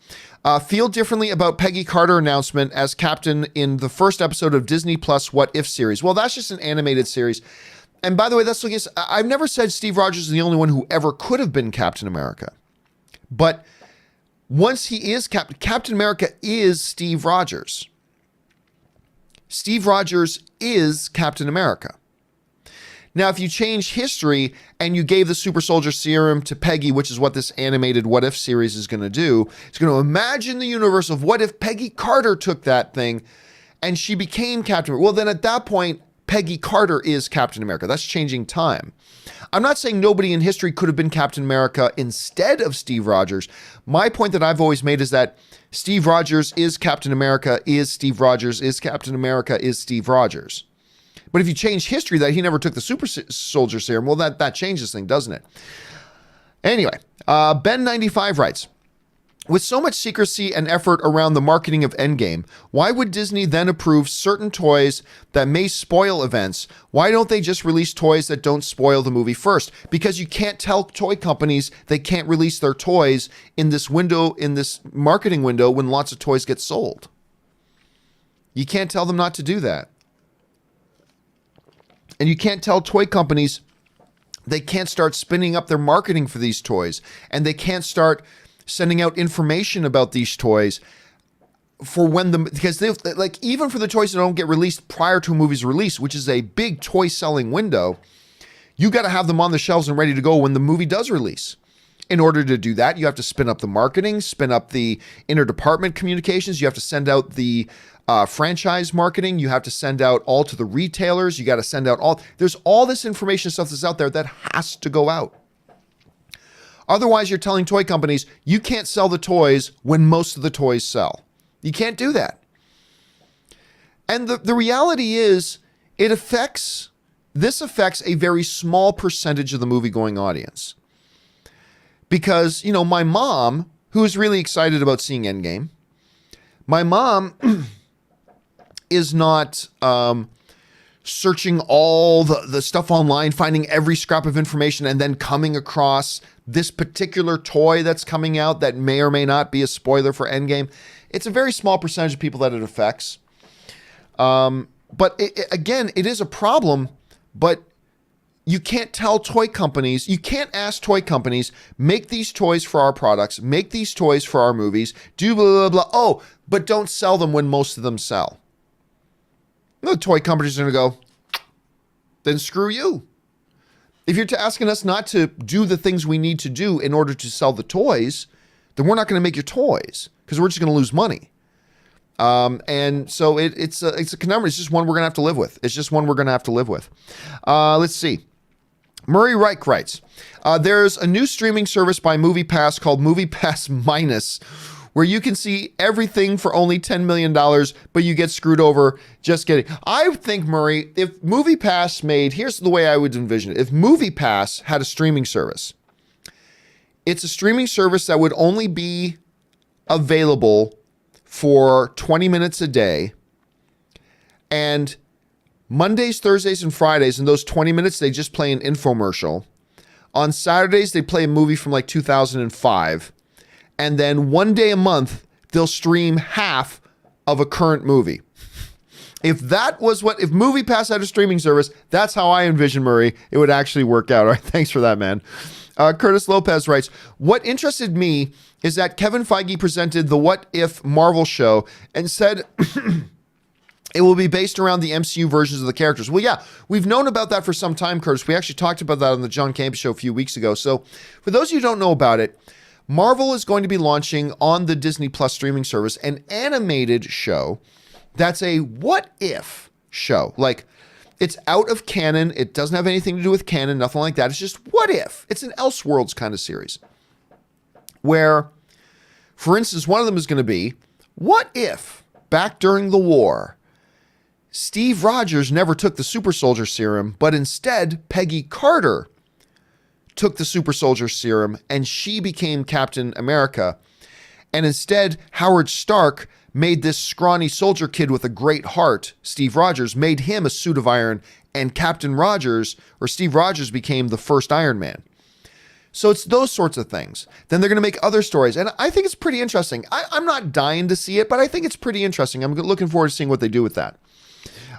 Feel differently about Peggy Carter announcement as Captain in the first episode of Disney Plus What If series. Well, that's just an animated series. And by the way, that's the case. I've never said Steve Rogers is the only one who ever could have been Captain America. But once he is Captain America is Steve Rogers. Steve Rogers is Captain America. Now, if you change history and you gave the super soldier serum to Peggy, which is what this animated What If series is going to do, it's going to imagine the universe of what if Peggy Carter took that thing and she became Captain America. Well, then at that point, Peggy Carter is Captain America. That's changing time. I'm not saying nobody in history could have been Captain America instead of Steve Rogers. My point that I've always made is that Steve Rogers is Captain America, is Steve Rogers, is Captain America, is Steve Rogers. But if you change history that he never took the super soldier serum, well, that changes things, doesn't it? Anyway, Ben95 writes, with so much secrecy and effort around the marketing of Endgame, why would Disney then approve certain toys that may spoil events? Why don't they just release toys that don't spoil the movie first? Because you can't tell toy companies they can't release their toys in this window, in this marketing window when lots of toys get sold. You can't tell them not to do that. And you can't tell toy companies they can't start spinning up their marketing for these toys, and they can't start sending out information about these toys for when because they like, even for the toys that don't get released prior to a movie's release, which is a big toy selling window, you got to have them on the shelves and ready to go when the movie does release. In order to do that, you have to spin up the marketing, spin up the interdepartment communications. You have to send out the franchise marketing. You have to send out all to the retailers. You got to send out there's all this information stuff that's out there that has to go out. Otherwise, you're telling toy companies, you can't sell the toys when most of the toys sell. You can't do that. And the reality is, this affects a very small percentage of the movie-going audience. Because, you know, my mom, who is really excited about seeing Endgame, my mom is not searching all the stuff online, finding every scrap of information, and then coming across this particular toy that's coming out that may or may not be a spoiler for Endgame. It's a very small percentage of people that it affects. But again, it is a problem, but you can't tell toy companies, you can't ask toy companies, make these toys for our products, make these toys for our movies, do blah, blah, blah. Oh, but don't sell them when most of them sell. The toy companies are going to go, then screw you. If you're asking us not to do the things we need to do in order to sell the toys, then we're not going to make your toys because we're just going to lose money. And so it's a conundrum. It's just one we're going to have to live with. It's just one we're going to have to live with. Let's see. Murray Reich writes, there's a new streaming service by MoviePass called MoviePass Minus, where you can see everything for only $10 million, but you get screwed over. Just kidding. I think, Murray, if MoviePass here's the way I would envision it. If MoviePass had a streaming service, it's a streaming service that would only be available for 20 minutes a day. And Mondays, Thursdays, and Fridays, in those 20 minutes, they just play an infomercial. On Saturdays, they play a movie from like 2005. And then one day a month, they'll stream half of a current movie. If MoviePass had a streaming service, that's how I envision, Murray, it would actually work out. All right, thanks for that, man. Curtis Lopez writes, what interested me is that Kevin Feige presented the What If Marvel show and said it will be based around the MCU versions of the characters. Well, yeah, we've known about that for some time, Curtis. We actually talked about that on the John Campea Show a few weeks ago. So for those of you who don't know about it, Marvel is going to be launching on the Disney Plus streaming service an animated show that's a what if show. Like, it's out of canon. It doesn't have anything to do with canon, nothing like that. It's just what if. It's an Elseworlds kind of series where, for instance, one of them is going to be, what if back during the war, Steve Rogers never took the super soldier serum, but instead Peggy Carter took the super soldier serum and she became Captain America. And instead, Howard Stark made this scrawny soldier kid with a great heart, Steve Rogers, made him a suit of iron, and Captain Rogers, or Steve Rogers, became the first Iron Man. So it's those sorts of things. Then they're going to make other stories, and I think it's pretty interesting. I'm not dying to see it, but I think it's pretty interesting. I'm looking forward to seeing what they do with that.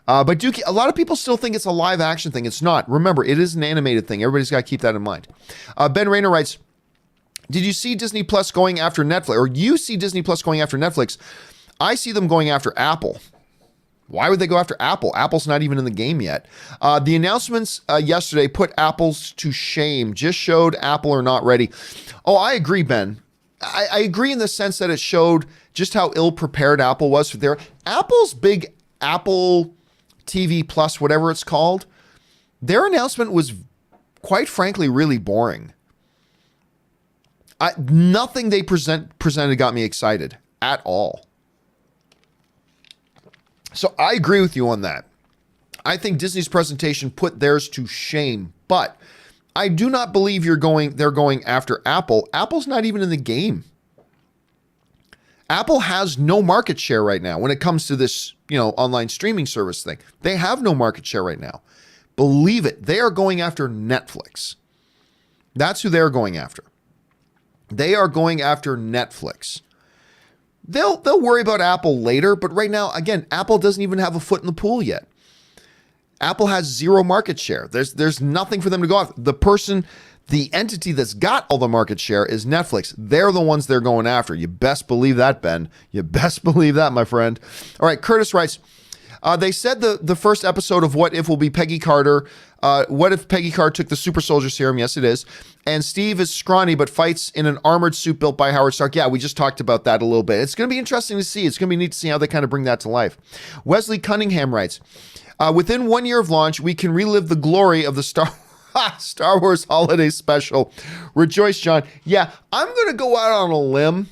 But a lot of people still think it's a live action thing. It's not. Remember, it is an animated thing. Everybody's got to keep that in mind. Ben Rayner writes, did you see Disney Plus going after Netflix? Or you see Disney Plus going after Netflix? I see them going after Apple. Why would they go after Apple? Apple's not even in the game yet. The announcements yesterday put Apple's to shame. Just showed Apple are not ready. Oh, I agree, Ben. I agree in the sense that it showed just how ill-prepared Apple was for Apple's big Apple TV Plus, whatever it's called. Their announcement was, quite frankly, really boring. Nothing they presented got me excited at all. So I agree with you on that. I think Disney's presentation put theirs to shame, but I do not believe they're going after Apple. Apple's not even in the game. Apple has no market share right now when it comes to this, online streaming service thing. They have no market share right now. Believe it. They are going after Netflix. That's who they're going after. They are going after Netflix. They'll worry about Apple later, but right now, again, Apple doesn't even have a foot in the pool yet. Apple has zero market share. There's nothing for them to go after. The entity that's got all the market share is Netflix. They're the ones they're going after. You best believe that, Ben. You best believe that, my friend. All right, Curtis writes, they said the first episode of What If will be Peggy Carter. What if Peggy Carter took the super soldier serum? Yes, it is. And Steve is scrawny but fights in an armored suit built by Howard Stark. Yeah, we just talked about that a little bit. It's going to be interesting to see. It's going to be neat to see how they kind of bring that to life. Wesley Cunningham writes, within 1 year of launch, we can relive the glory of the Star Wars Holiday Special. Rejoice, John. Yeah, I'm going to go out on a limb.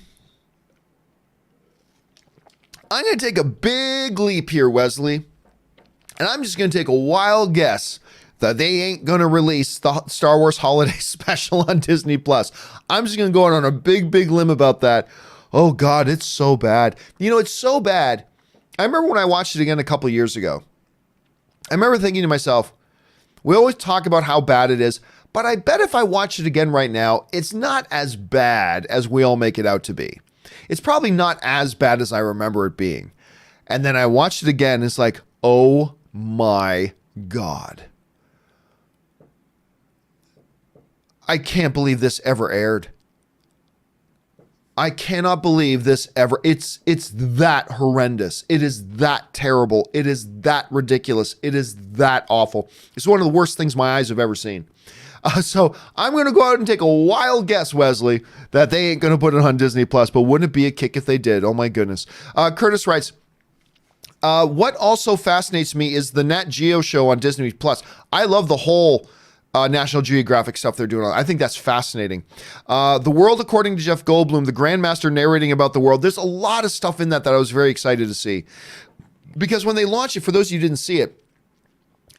I'm going to take a big leap here, Wesley. And I'm just going to take a wild guess that they ain't going to release the Star Wars Holiday Special on Disney Plus. I'm just going to go out on a big, big limb about that. Oh, God, it's so bad. It's so bad. I remember when I watched it again a couple years ago. I remember thinking to myself, we always talk about how bad it is, but I bet if I watch it again right now, it's not as bad as we all make it out to be. It's probably not as bad as I remember it being. And then I watched it again, and it's like, oh my God. I can't believe this ever aired. I cannot believe this ever. It's that horrendous. It is that terrible. It is that ridiculous. It is that awful. It's one of the worst things my eyes have ever seen. So I'm going to go out and take a wild guess, Wesley, that they ain't going to put it on Disney Plus. But wouldn't it be a kick if they did? Oh my goodness. Curtis writes, what also fascinates me is the Nat Geo show on Disney Plus. I love the whole National Geographic stuff they're doing. I think that's fascinating. The World According to Jeff Goldblum, the Grandmaster narrating about the world. There's a lot of stuff in that I was very excited to see. Because when they launch it, for those of you who didn't see it,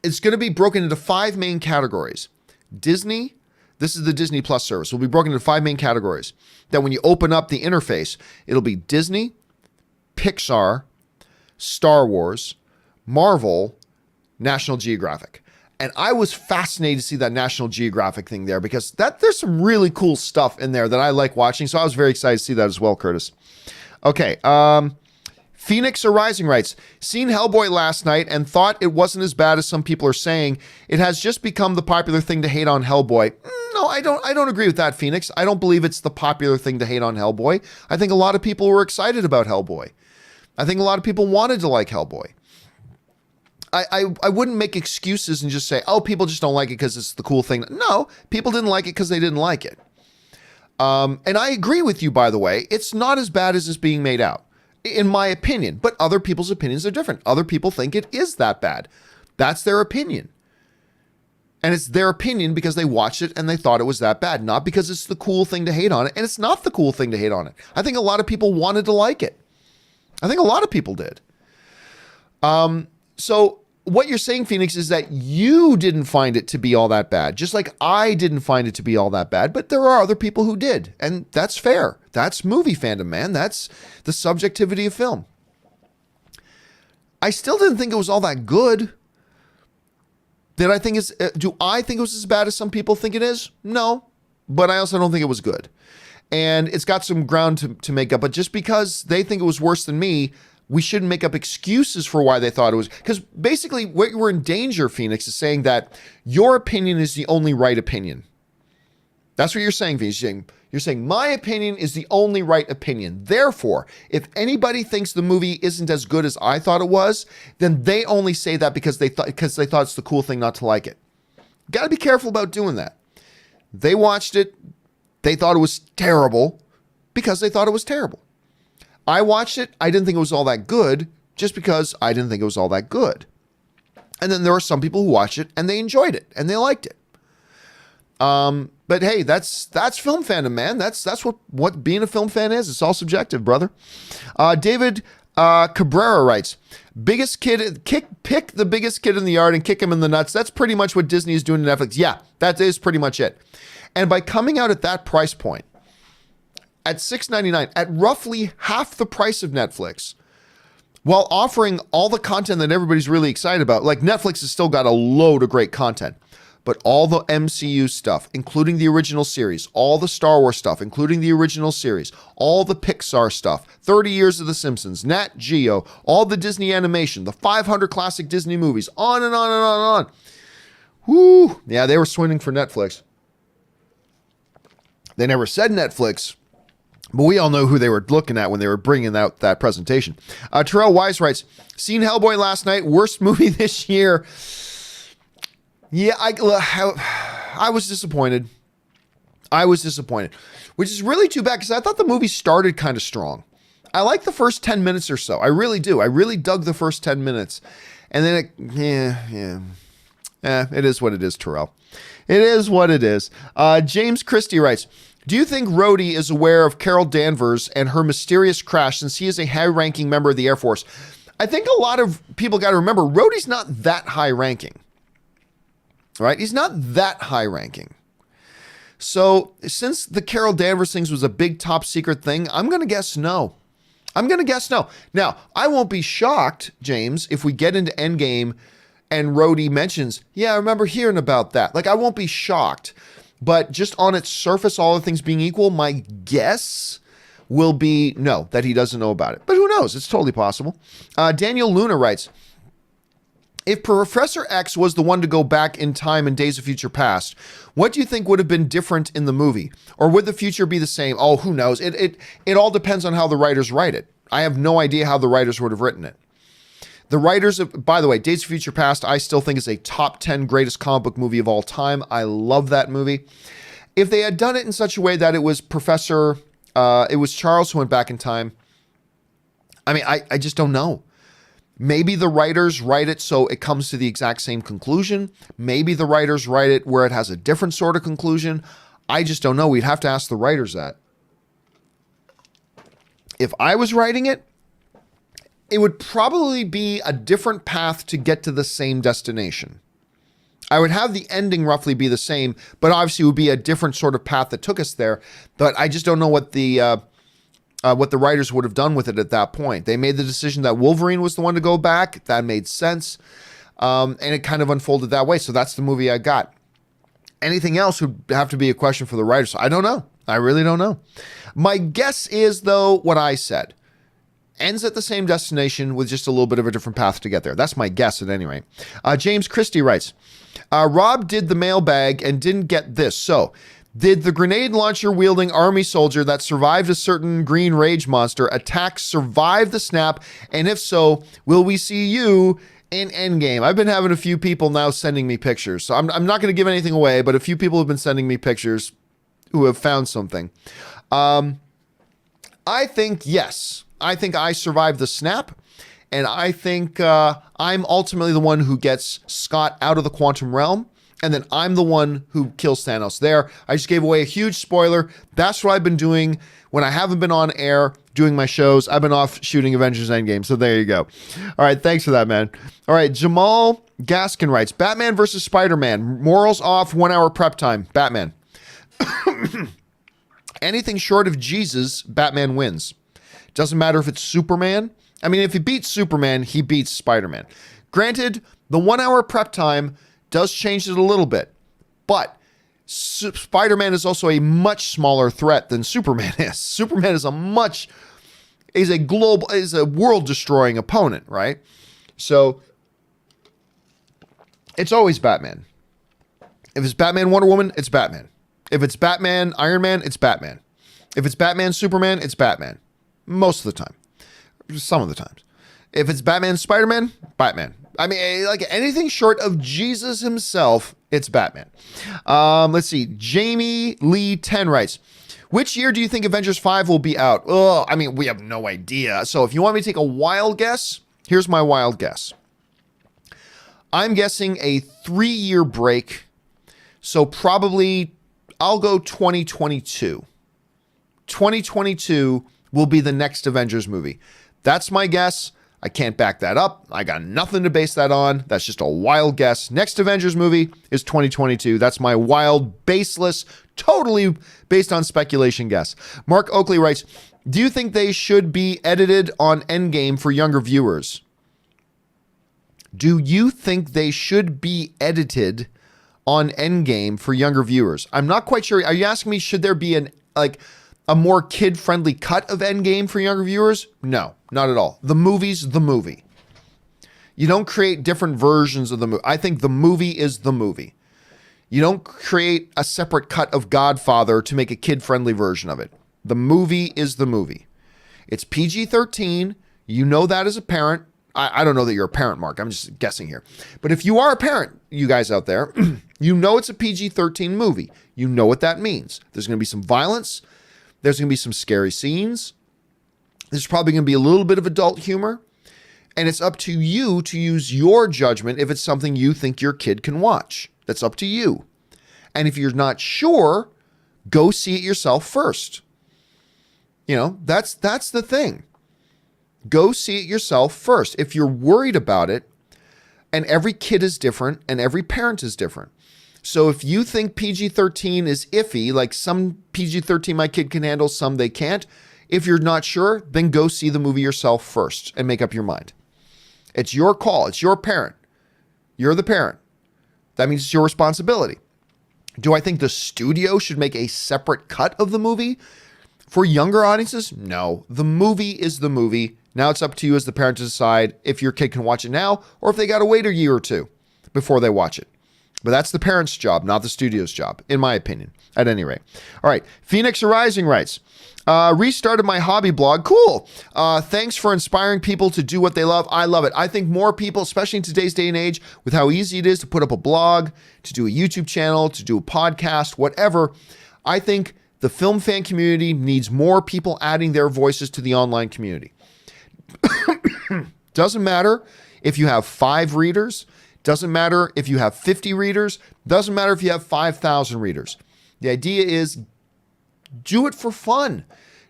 it's going to be broken into 5 main categories. Disney, this is the Disney Plus service, will be broken into 5 main categories. That when you open up the interface, it'll be Disney, Pixar, Star Wars, Marvel, National Geographic. And I was fascinated to see that National Geographic thing there because there's some really cool stuff in there that I like watching. So I was very excited to see that as well, Curtis. Okay. Phoenix Arising writes, seen Hellboy last night and thought it wasn't as bad as some people are saying. It has just become the popular thing to hate on Hellboy. No, I don't agree with that, Phoenix. I don't believe it's the popular thing to hate on Hellboy. I think a lot of people were excited about Hellboy. I think a lot of people wanted to like Hellboy. I wouldn't make excuses and just say, oh, people just don't like it because it's the cool thing. No, people didn't like it because they didn't like it. And I agree with you, by the way. It's not as bad as it's being made out, in my opinion. But other people's opinions are different. Other people think it is that bad. That's their opinion. And it's their opinion because they watched it and they thought it was that bad, not because it's the cool thing to hate on it. And it's not the cool thing to hate on it. I think a lot of people wanted to like it. I think a lot of people did. So what you're saying, Phoenix, is that you didn't find it to be all that bad, just like I didn't find it to be all that bad, but there are other people who did, and that's fair. That's movie fandom, man. That's the subjectivity of film. I still didn't think it was all that good. Do I think it was as bad as some people think it is? No, but I also don't think it was good. And it's got some ground to make up, but just because they think it was worse than me, we shouldn't make up excuses for why they thought it was. Because basically what we're in danger, Phoenix, is saying that your opinion is the only right opinion. That's what you're saying, Phoenix. You're saying my opinion is the only right opinion. Therefore, if anybody thinks the movie isn't as good as I thought it was, then they only say that because they thought it's the cool thing not to like it. Got to be careful about doing that. They watched it. They thought it was terrible because they thought it was terrible. I watched it. I didn't think it was all that good just because I didn't think it was all that good. And then there are some people who watched it and they enjoyed it and they liked it. But hey, that's film fandom, man. That's what being a film fan is. It's all subjective, brother. David Cabrera writes, pick the biggest kid in the yard and kick him in the nuts. That's pretty much what Disney is doing to Netflix. Yeah, that is pretty much it. And by coming out at that price point, at $6.99, at roughly half the price of Netflix, while offering all the content that everybody's really excited about, like Netflix has still got a load of great content, but all the MCU stuff, including the original series, all the Star Wars stuff, including the original series, all the Pixar stuff, 30 years of The Simpsons, Nat Geo, all the Disney animation, the 500 classic Disney movies, on and on and on and on. Whoo! Yeah, they were swinging for Netflix. They never said Netflix, but we all know who they were looking at when they were bringing out that presentation. Terrell Wise writes, seen Hellboy last night, worst movie this year. Yeah, I was disappointed. Which is really too bad because I thought the movie started kind of strong. I like the first 10 minutes or so. I really do. I really dug the first 10 minutes. And then it is what it is, Terrell. It is what it is. James Christie writes, do you think Rhodey is aware of Carol Danvers and her mysterious crash since he is a high-ranking member of the Air Force? I think a lot of people got to remember, Rhodey's not that high-ranking. Right? He's not that high-ranking. So since the Carol Danvers things was a big top-secret thing, I'm going to guess no. Now, I won't be shocked, James, if we get into Endgame and Rhodey mentions, yeah, I remember hearing about that. Like, I won't be shocked. But just on its surface, all the things being equal, my guess will be no, that he doesn't know about it. But who knows? It's totally possible. Daniel Luna writes, if Professor X was the one to go back in time in Days of Future Past, what do you think would have been different in the movie? Or would the future be the same? Oh, who knows? It all depends on how the writers write it. I have no idea how the writers would have written it. The writers of, by the way, Days of Future Past, I still think is a top 10 greatest comic book movie of all time. I love that movie. If they had done it in such a way that it was it was Charles who went back in time, I mean, I just don't know. Maybe the writers write it so it comes to the exact same conclusion. Maybe the writers write it where it has a different sort of conclusion. I just don't know. We'd have to ask the writers that. If I was writing it, it would probably be a different path to get to the same destination. I would have the ending roughly be the same, but obviously it would be a different sort of path that took us there. But I just don't know what the writers would have done with it at that point. They made the decision that Wolverine was the one to go back. That made sense. And it kind of unfolded that way. So that's the movie I got. Anything else would have to be a question for the writers. I don't know. I really don't know. My guess is, though, what I said. Ends at the same destination with just a little bit of a different path to get there. That's my guess at any rate. James Christie writes, Rob did the mailbag and didn't get this. So, did the grenade launcher wielding army soldier that survived a certain green rage monster attack survive the snap? And if so, will we see you in Endgame? I've been having a few people now sending me pictures. So I'm not going to give anything away, but a few people have been sending me pictures who have found something. I think yes. I think I survived the snap, and I think I'm ultimately the one who gets Scott out of the quantum realm, and then I'm the one who kills Thanos there. I just gave away a huge spoiler. That's what I've been doing when I haven't been on air doing my shows. I've been off shooting Avengers Endgame, so there you go. All right, thanks for that, man. All right, Jamal Gaskin writes, Batman versus Spider-Man. Morals off, 1 hour prep time. Batman. Anything short of Jesus, Batman wins. Doesn't matter if it's Superman. I mean, if he beats Superman, he beats Spider-Man. Granted, the 1 hour prep time does change it a little bit, but Spider-Man is also a much smaller threat than Superman is. Superman is a world-destroying opponent, right? So it's always Batman. If it's Batman, Wonder Woman, it's Batman. If it's Batman, Iron Man, it's Batman. If it's Batman, Superman, it's Batman. Most of the time. Some of the times. If it's Batman, Spider-Man, Batman. I mean, like anything short of Jesus himself, it's Batman. Let's see. Jamie Lee 10 writes, which year do you think Avengers 5 will be out? Oh, I mean, we have no idea. So if you want me to take a wild guess, here's my wild guess. I'm guessing a 3-year break. So probably I'll go 2022. 2022 will be the next Avengers movie. That's my guess. I can't back that up. I got nothing to base that on. That's just a wild guess. Next Avengers movie is 2022. That's my wild, baseless, totally based on speculation guess. Mark Oakley writes, do you think they should be edited on Endgame for younger viewers? Do you think they should be edited on Endgame for younger viewers? I'm not quite sure. Are you asking me, should there be a more kid-friendly cut of Endgame for younger viewers? No, not at all. The movie's the movie. You don't create different versions of the movie. I think the movie is the movie. You don't create a separate cut of Godfather to make a kid-friendly version of it. The movie is the movie. It's PG-13. You know that as a parent. I don't know that you're a parent, Mark. I'm just guessing here. But if you are a parent, you guys out there, you know it's a PG-13 movie. You know what that means. There's going to be some violence. There's going to be some scary scenes. There's probably going to be a little bit of adult humor. And it's up to you to use your judgment if it's something you think your kid can watch. That's up to you. And if you're not sure, go see it yourself first. You know, that's the thing. Go see it yourself first. If you're worried about it, and every kid is different and every parent is different. So if you think PG-13 is iffy, like some PG-13 my kid can handle, some they can't, if you're not sure, then go see the movie yourself first and make up your mind. It's your call. It's your parent. You're the parent. That means it's your responsibility. Do I think the studio should make a separate cut of the movie for younger audiences? No. The movie is the movie. Now it's up to you as the parent to decide if your kid can watch it now or if they got to wait a year or two before they watch it. But that's the parent's job, not the studio's job, in my opinion, at any rate. All right. Phoenix Arising writes, restarted my hobby blog. Cool. Thanks for inspiring people to do what they love. I love it. I think more people, especially in today's day and age, with how easy it is to put up a blog, to do a YouTube channel, to do a podcast, whatever, I think the film fan community needs more people adding their voices to the online community. Doesn't matter if you have 5 readers. Doesn't matter if you have 50 readers. Doesn't matter if you have 5,000 readers. The idea is do it for fun.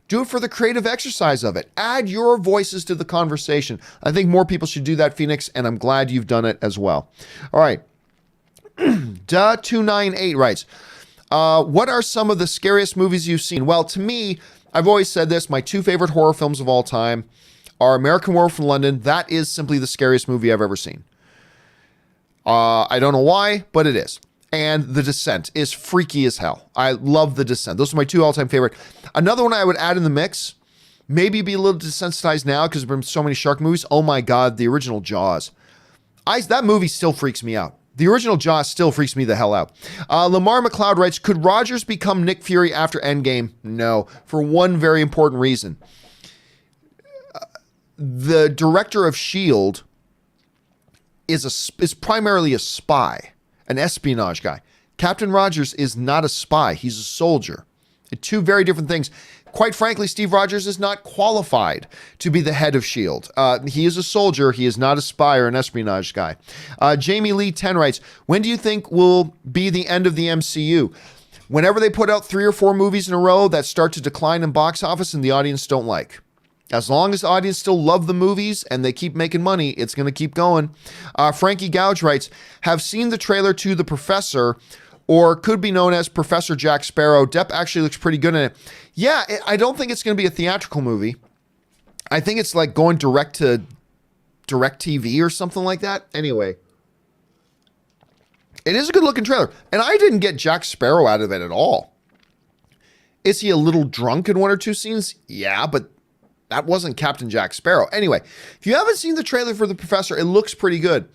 Do it for the creative exercise of it. Add your voices to the conversation. I think more people should do that, Phoenix, and I'm glad you've done it as well. All right. Da298 writes, what are some of the scariest movies you've seen? Well, to me, I've always said this, my 2 favorite horror films of all time are American Werewolf in London. That is simply the scariest movie I've ever seen. I don't know why, but it is. And The Descent is freaky as hell. I love The Descent. Those are my two all-time favorite. Another one I would add in the mix, maybe be a little desensitized now because there have been so many shark movies. Oh my God, the original Jaws. That movie still freaks me out. The original Jaws still freaks me the hell out. Lamar McLeod writes, could Rogers become Nick Fury after Endgame? No, for one very important reason. The director of S.H.I.E.L.D. is primarily a spy, an espionage guy. Captain Rogers is not a spy. He's a soldier. Two very different things. Quite frankly, Steve Rogers is not qualified to be the head of S.H.I.E.L.D. He is a soldier. He is not a spy or an espionage guy. Jamie Lee 10 writes, when do you think will be the end of the MCU? Whenever they put out 3 or 4 movies in a row that start to decline in box office and the audience don't like. As long as the audience still love the movies and they keep making money, it's going to keep going. Frankie Gouge writes, have seen the trailer to The Professor, or could be known as Professor Jack Sparrow. Depp actually looks pretty good in it. Yeah, I don't think it's going to be a theatrical movie. I think it's like going direct TV or something like that. Anyway, it is a good looking trailer. And I didn't get Jack Sparrow out of it at all. Is he a little drunk in 1 or 2 scenes? Yeah, but that wasn't Captain Jack Sparrow. Anyway, if you haven't seen the trailer for The Professor, it looks pretty good.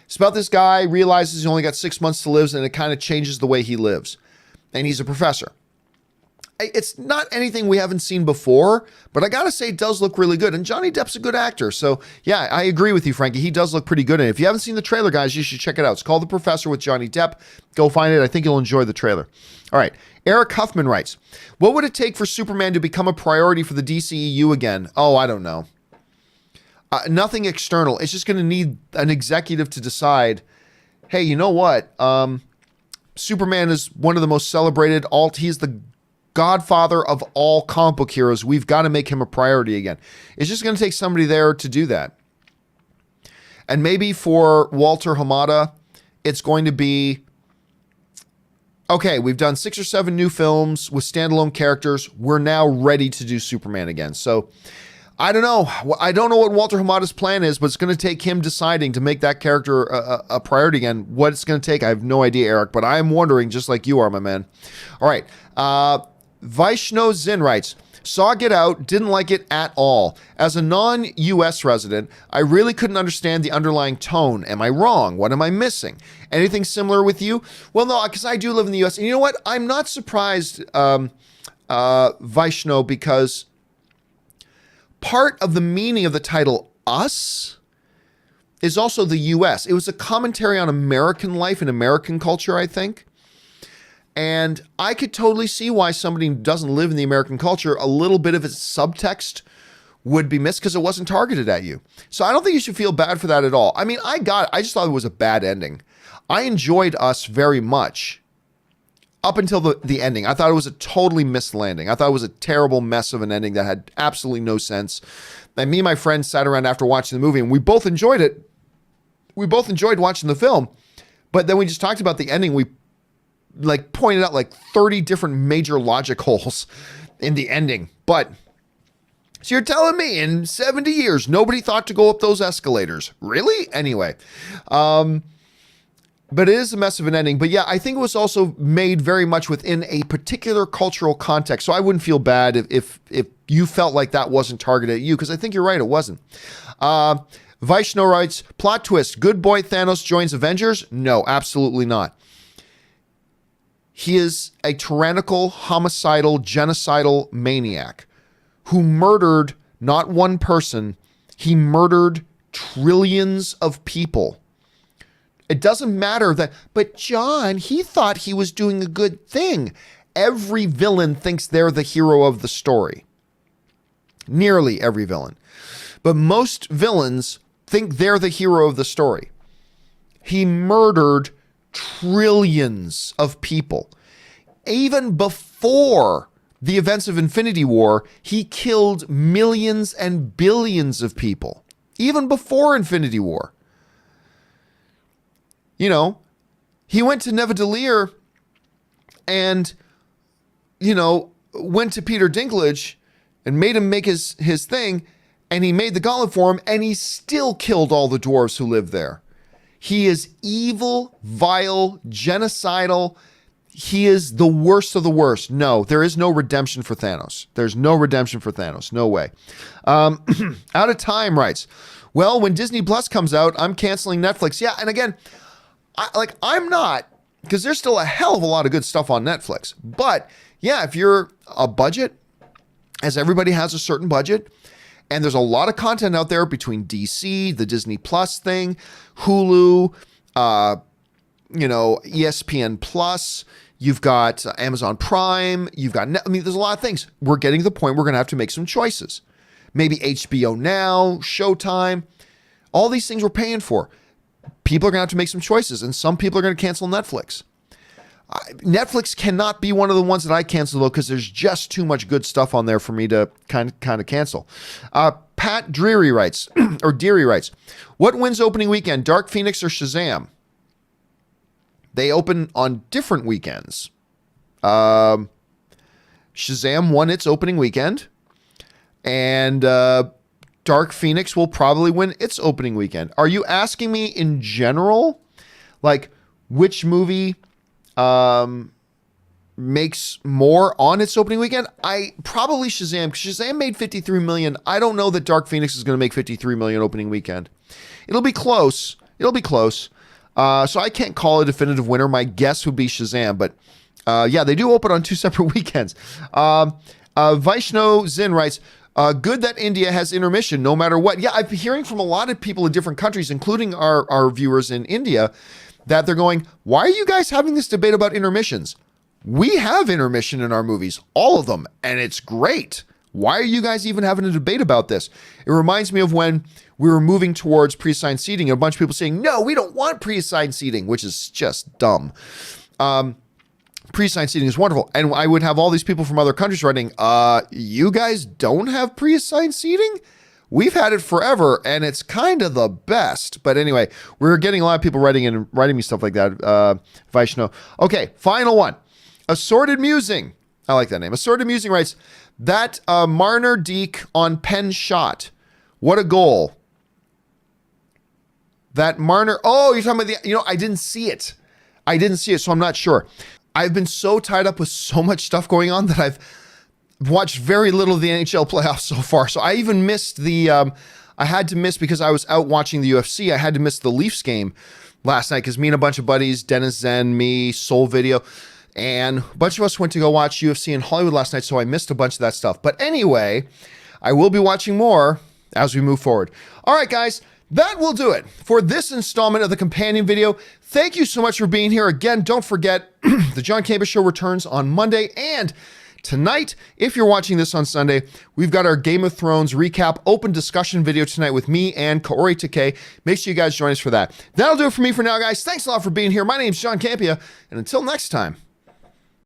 It's about this guy realizes he's only got 6 months to live, and it kind of changes the way he lives. And he's a professor. It's not anything we haven't seen before, but I got to say it does look really good. And Johnny Depp's a good actor. So yeah, I agree with you, Frankie. He does look pretty good. And if you haven't seen the trailer, guys, you should check it out. It's called The Professor with Johnny Depp. Go find it. I think you'll enjoy the trailer. All right. Eric Huffman writes, what would it take for Superman to become a priority for the DCEU again? Oh, I don't know. Nothing external. It's just going to need an executive to decide, hey, you know what? Superman is one of the most celebrated. He's the godfather of all comic book heroes. We've got to make him a priority again. It's just going to take somebody there to do that. And maybe for Walter Hamada, it's going to be, okay, we've done 6 or 7 new films with standalone characters. We're now ready to do Superman again. So I don't know. I don't know what Walter Hamada's plan is, but it's going to take him deciding to make that character a priority again. What it's going to take, I have no idea, Eric, but I'm wondering just like you are, my man. All right. Vaishno Zin writes, saw Get Out, didn't like it at all. As a non-US resident, I really couldn't understand the underlying tone. Am I wrong? What am I missing? Anything similar with you? Well, no, because I do live in the US. And you know what? I'm not surprised, Vaishno, because part of the meaning of the title Us is also the US. It was a commentary on American life and American culture, I think. And I could totally see why somebody who doesn't live in the American culture, a little bit of its subtext would be missed because it wasn't targeted at you. So I don't think you should feel bad for that at all. I mean, I just thought it was a bad ending. I enjoyed Us very much up until the ending. I thought it was a totally missed landing. I thought it was a terrible mess of an ending that had absolutely no sense. And me and my friend sat around after watching the movie, and we both enjoyed it. We both enjoyed watching the film. But then we just talked about the ending. We pointed out 30 different major logic holes in the ending. But so you're telling me in 70 years, nobody thought to go up those escalators? Really? Anyway, but it is a mess of an ending. But yeah, I think it was also made very much within a particular cultural context. So I wouldn't feel bad if you felt like that wasn't targeted at you, because I think you're right, it wasn't. Vaishno writes, plot twist, good boy Thanos joins Avengers? No, absolutely not. He is a tyrannical, homicidal, genocidal maniac who murdered not one person, he murdered trillions of people. It doesn't matter that, but John, he thought he was doing a good thing. Every villain thinks they're the hero of the story. Nearly every villain. But most villains think they're the hero of the story. He murdered trillions of people. Even before the events of Infinity War, he killed millions and billions of people. Even before Infinity War. You know, he went to Nidavellir and, went to Peter Dinklage and made him make his thing, and he made the gauntlet for him, and he still killed all the dwarves who lived there. He is evil, vile, genocidal. He is the worst of the worst. No, there is no redemption for Thanos. There's no redemption for Thanos. No way. Out of Time writes, well, when Disney Plus comes out, I'm canceling Netflix. Yeah, and again, I'm not, because there's still a hell of a lot of good stuff on Netflix. But yeah, if you're a budget, as everybody has a certain budget, and there's a lot of content out there between DC, the Disney Plus thing, Hulu, ESPN Plus, you've got Amazon Prime, you've got, there's a lot of things. We're getting to the point we're going to have to make some choices. Maybe HBO Now, Showtime, all these things we're paying for. People are going to have to make some choices, and some people are going to cancel Netflix. Netflix cannot be one of the ones that I cancel, though, because there's just too much good stuff on there for me to kind of cancel. Pat Dreary writes, or Deary writes, what wins opening weekend, Dark Phoenix or Shazam? They open on different weekends. Shazam won its opening weekend, and Dark Phoenix will probably win its opening weekend. Are you asking me in general, like which movie makes more on its opening weekend? I probably Shazam. Shazam made 53 million. I don't know that Dark Phoenix is going to make 53 million opening weekend. It'll be close. So I can't call a definitive winner. My guess would be Shazam, but yeah, they do open on two separate weekends. Vaishno Zin writes, good that India has intermission no matter what. Yeah, I've been hearing from a lot of people in different countries, including our viewers in India, that they're going, why are you guys having this debate about intermissions? We have intermission in our movies, all of them, and it's great. Why are you guys even having a debate about this? It reminds me of when we were moving towards pre-assigned seating, and a bunch of people saying, no, we don't want pre-assigned seating, which is just dumb. Pre-assigned seating is wonderful. And I would have all these people from other countries writing, you guys don't have pre-assigned seating? We've had it forever, and it's kind of the best. But anyway, we're getting a lot of people writing me stuff like that. Vaishno. Okay, final one. Assorted Musing. I like that name. Assorted Musing writes, that Marner Deke on pen shot. What a goal. That Marner, oh, you're talking about I didn't see it. So I'm not sure. I've been so tied up with so much stuff going on that I've watched very little of the NHL playoffs so far. So I even missed I had to miss because I was out watching the UFC. I had to miss the Leafs game last night because me and a bunch of buddies, Dennis Zen, me, Soul Video, and a bunch of us went to go watch UFC in Hollywood last night. So I missed a bunch of that stuff. But anyway, I will be watching more as we move forward. All right, guys. That will do it for this installment of the companion video. Thank you so much for being here. Again, don't forget, the John Campea Show returns on Monday. And tonight, if you're watching this on Sunday, we've got our Game of Thrones recap open discussion video tonight with me and Kaori Takei. Make sure you guys join us for that. That'll do it for me for now, guys. Thanks a lot for being here. My name's John Campea. And until next time,